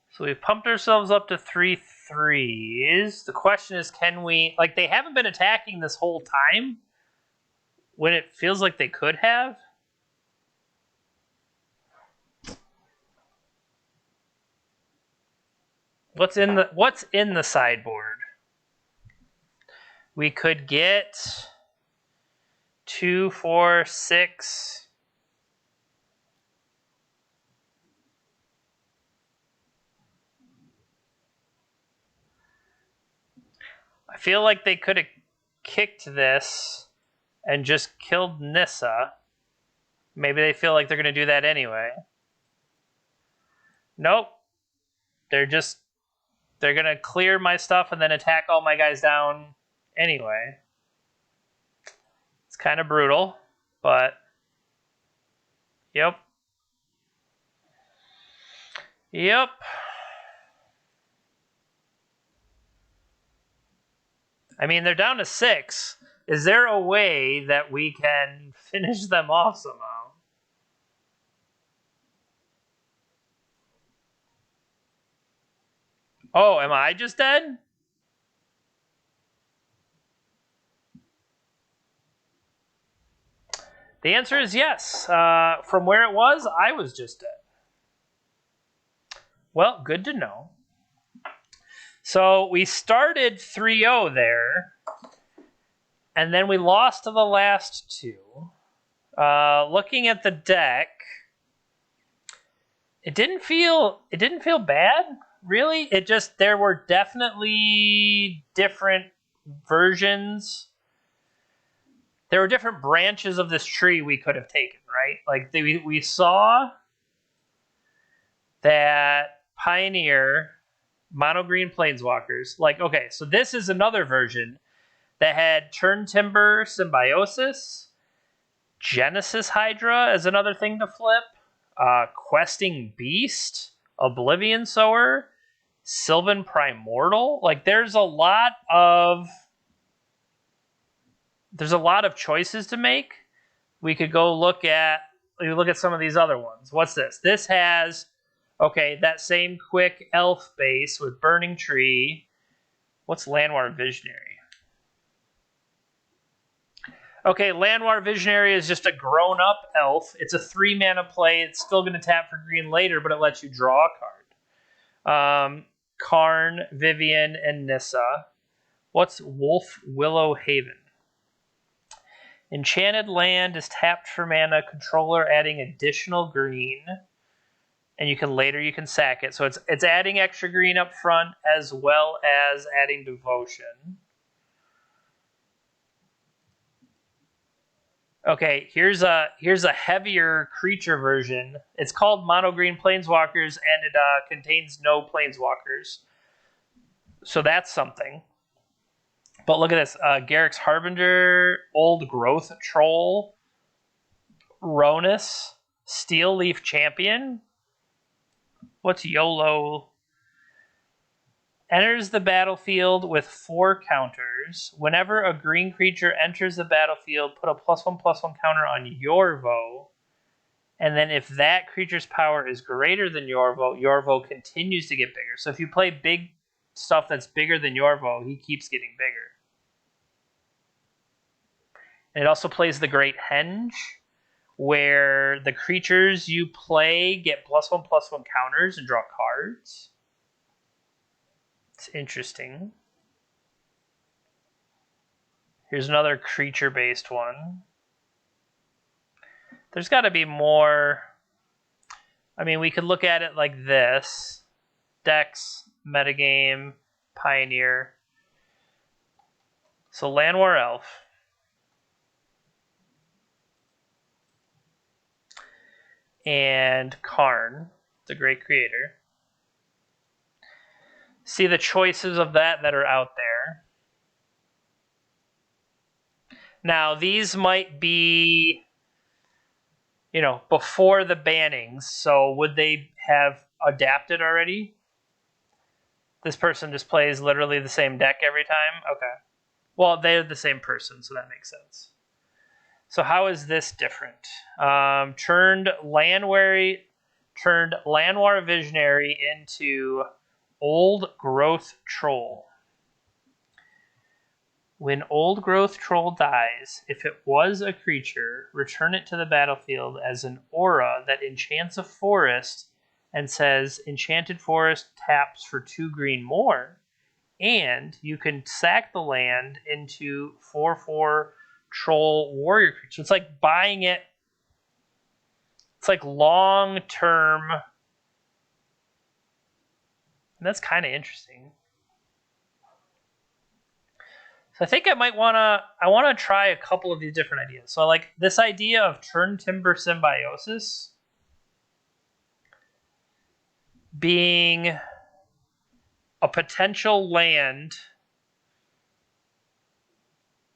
So we've pumped ourselves up to 3 3s. The question is, can we... Like, they haven't been attacking this whole time when it feels like they could have. What's in the sideboard? We could get 2, 4, 6... I feel like they could have kicked this and just killed Nissa. Maybe they feel like they're going to do that anyway. Nope. They're going to clear my stuff and then attack all my guys down anyway. It's kind of brutal, but yep. Yep. I mean, they're down to 6. Is there a way that we can finish them off somehow? Oh, am I just dead? The answer is yes. From where it was, I was just dead. Well, good to know. So we started 3-0 there, and then we lost to the last 2. Looking at the deck, it didn't feel bad, really. It just, there were definitely different versions. There were different branches of this tree we could have taken, right? Like we saw that Pioneer, MonoGreen Planeswalkers. Like, okay, so this is another version that had Turn Timber Symbiosis, Genesis Hydra as another thing to flip, Questing Beast, Oblivion Sower, Sylvan Primordial. Like, there's a lot of choices to make. We could go look at some of these other ones. What's this? This has, okay, that same quick elf base with Burning Tree. What's Llanowar Visionary? Okay, Llanowar Visionary is just a grown-up elf. It's a 3-mana play. It's still going to tap for green later, but it lets you draw a card. Karn, Vivian, and Nissa. What's Wolf Willow Haven? Enchanted land is tapped for mana. Controller adding additional green, and you can sack it. So it's adding extra green up front as well as adding devotion. Okay, here's a heavier creature version. It's called MonoGreen Planeswalkers, and it contains no Planeswalkers. So that's something. But look at this. Garrick's Harbinger, Old Growth Troll, Ronus, Steel Leaf Champion. What's YOLO? Enters the battlefield with 4 counters. Whenever a green creature enters the battlefield, put a +1/+1 counter on Yorvo. And then if that creature's power is greater than Yorvo, Yorvo continues to get bigger. So if you play big stuff that's bigger than Yorvo, he keeps getting bigger. And it also plays the Great Henge, where the creatures you play get +1/+1 counters and draw cards. It's interesting. Here's another creature-based one. There's got to be more. I mean, we could look at it like this. Dex, metagame, Pioneer. So Llanowar Elf. And Karn, the Great Creator. See the choices of that are out there. Now, these might be, before the bannings. So would they have adapted already? This person just plays literally the same deck every time? Okay. Well, they're the same person, so that makes sense. So how is this different? Turned Llanowar Visionary into Old Growth Troll. When Old Growth Troll dies, if it was a creature, return it to the battlefield as an aura that enchants a forest and says, Enchanted Forest taps for 2 green more, and you can sack the land into 4/4 Troll Warrior creature. It's like buying it. It's like long-term. And that's kind of interesting. So I think I wanna try a couple of these different ideas. So like this idea of turn timber symbiosis being a potential land.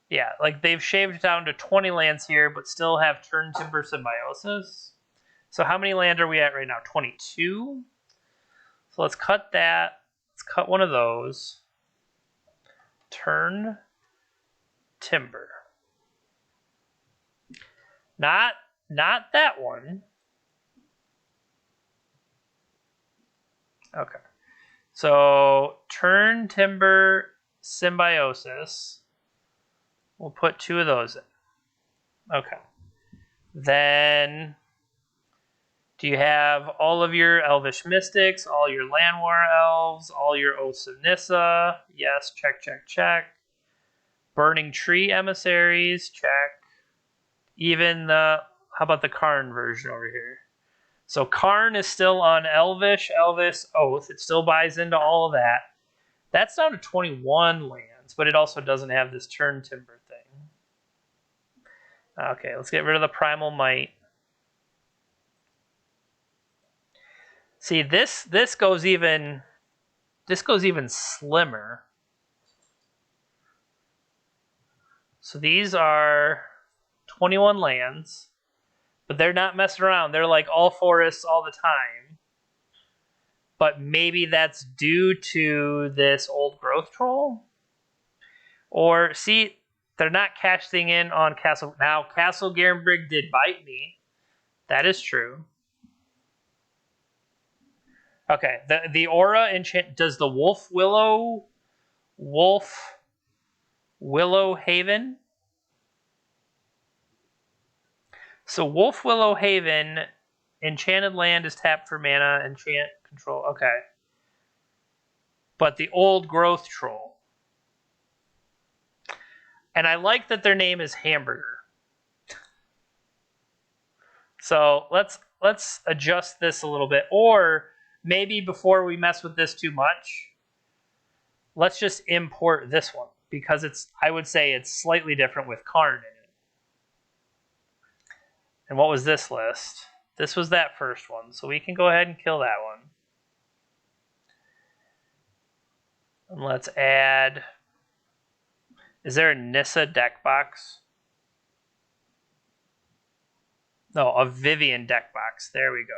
Yeah, like they've shaved down to 20 lands here, but still have turn timber symbiosis. So how many land are we at right now? 22. So let's cut that. Let's cut one of those. Turn timber. Not that one. Okay. So turn timber symbiosis. We'll put 2 of those in. Okay. Then do you have all of your Elvish Mystics, all your Landwar Elves, all your Oaths of Nissa? Yes, check, check, check. Burning Tree Emissaries, check. Even the, how about the Karn version over here? So Karn is still on Elvish Oath. It still buys into all of that. That's down to 21 lands, but it also doesn't have this turn timber thing. Okay, let's get rid of the Primal Might. See, this goes even slimmer. So these are 21 lands, but they're not messing around. They're like all forests all the time. But maybe that's due to this old growth troll. Or, see, they're not cashing in on Castle. Now, Castle Garenbrig did bite me. That is true. Okay, the aura enchant. Does the Wolf Willow Haven? So Wolf Willow Haven, enchanted land is tapped for mana, enchant control. Okay. But the old growth troll. And I like that their name is Hamburger. So let's adjust this a little bit. Or maybe before we mess with this too much, let's just import this one. Because I would say it's slightly different with Karn in it. And what was this list? This was that first one. So we can go ahead and kill that one. And let's add... Is there a Nissa deck box? No, a Vivian deck box. There we go.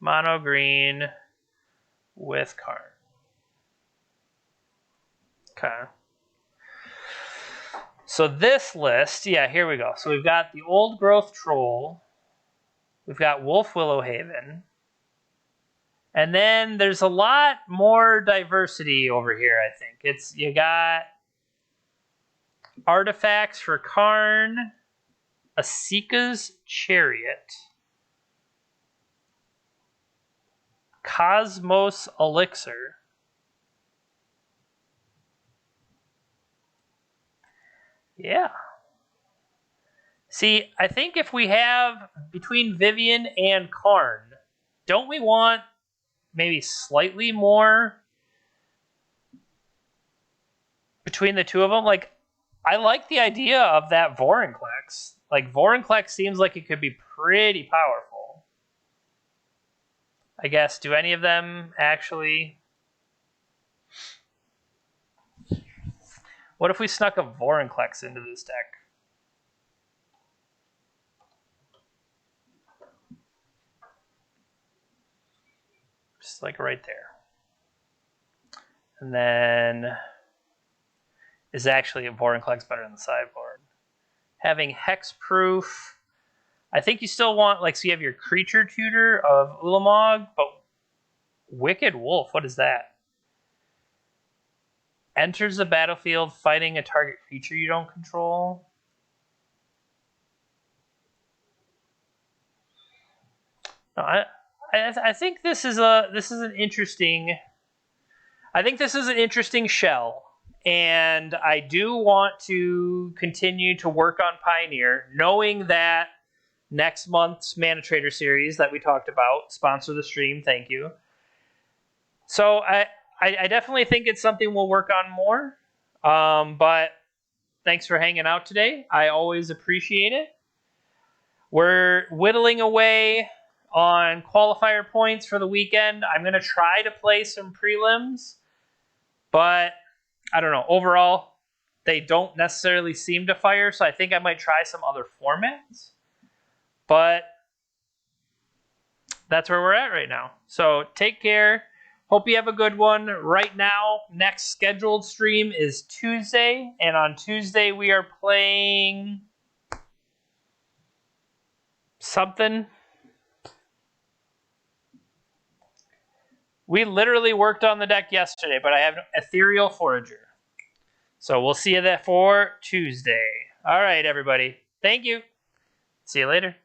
MonoGreen with Karn. Okay. So this list, yeah, here we go. So we've got the Old Growth Troll. We've got Wolf Willow Haven. And then there's a lot more diversity over here, I think. You got artifacts for Karn, Asika's Chariot, Cosmos Elixir, yeah. See, I think if we have between Vivian and Karn, don't we want maybe slightly more between the two of them? Like, I like the idea of that Vorinclex. Like, Vorinclex seems like it could be pretty powerful. I guess, do any of them actually... What if we snuck a Vorinclex into this deck? Just like right there. And then is actually a Vorinclex better than the sideboard. Having Hexproof. I think you still want, like, so you have your creature tutor of Ulamog, but Wicked Wolf, what is that? Enters the battlefield fighting a target creature you don't control. No, I think this is an interesting. I think this is an interesting shell, and I do want to continue to work on Pioneer, knowing that next month's Mana Trader series that we talked about. Sponsor the stream, thank you. So I definitely think it's something we'll work on more. But thanks for hanging out today. I always appreciate it. We're whittling away on qualifier points for the weekend. I'm going to try to play some prelims, but I don't know. Overall, they don't necessarily seem to fire, so I think I might try some other formats. But that's where we're at right now. So take care. Hope you have a good one. Right now, next scheduled stream is Tuesday, and on Tuesday we are playing something. We literally worked on the deck yesterday, but I have Ethereal Forager. So we'll see you there for Tuesday. All right, everybody. Thank you. See you later.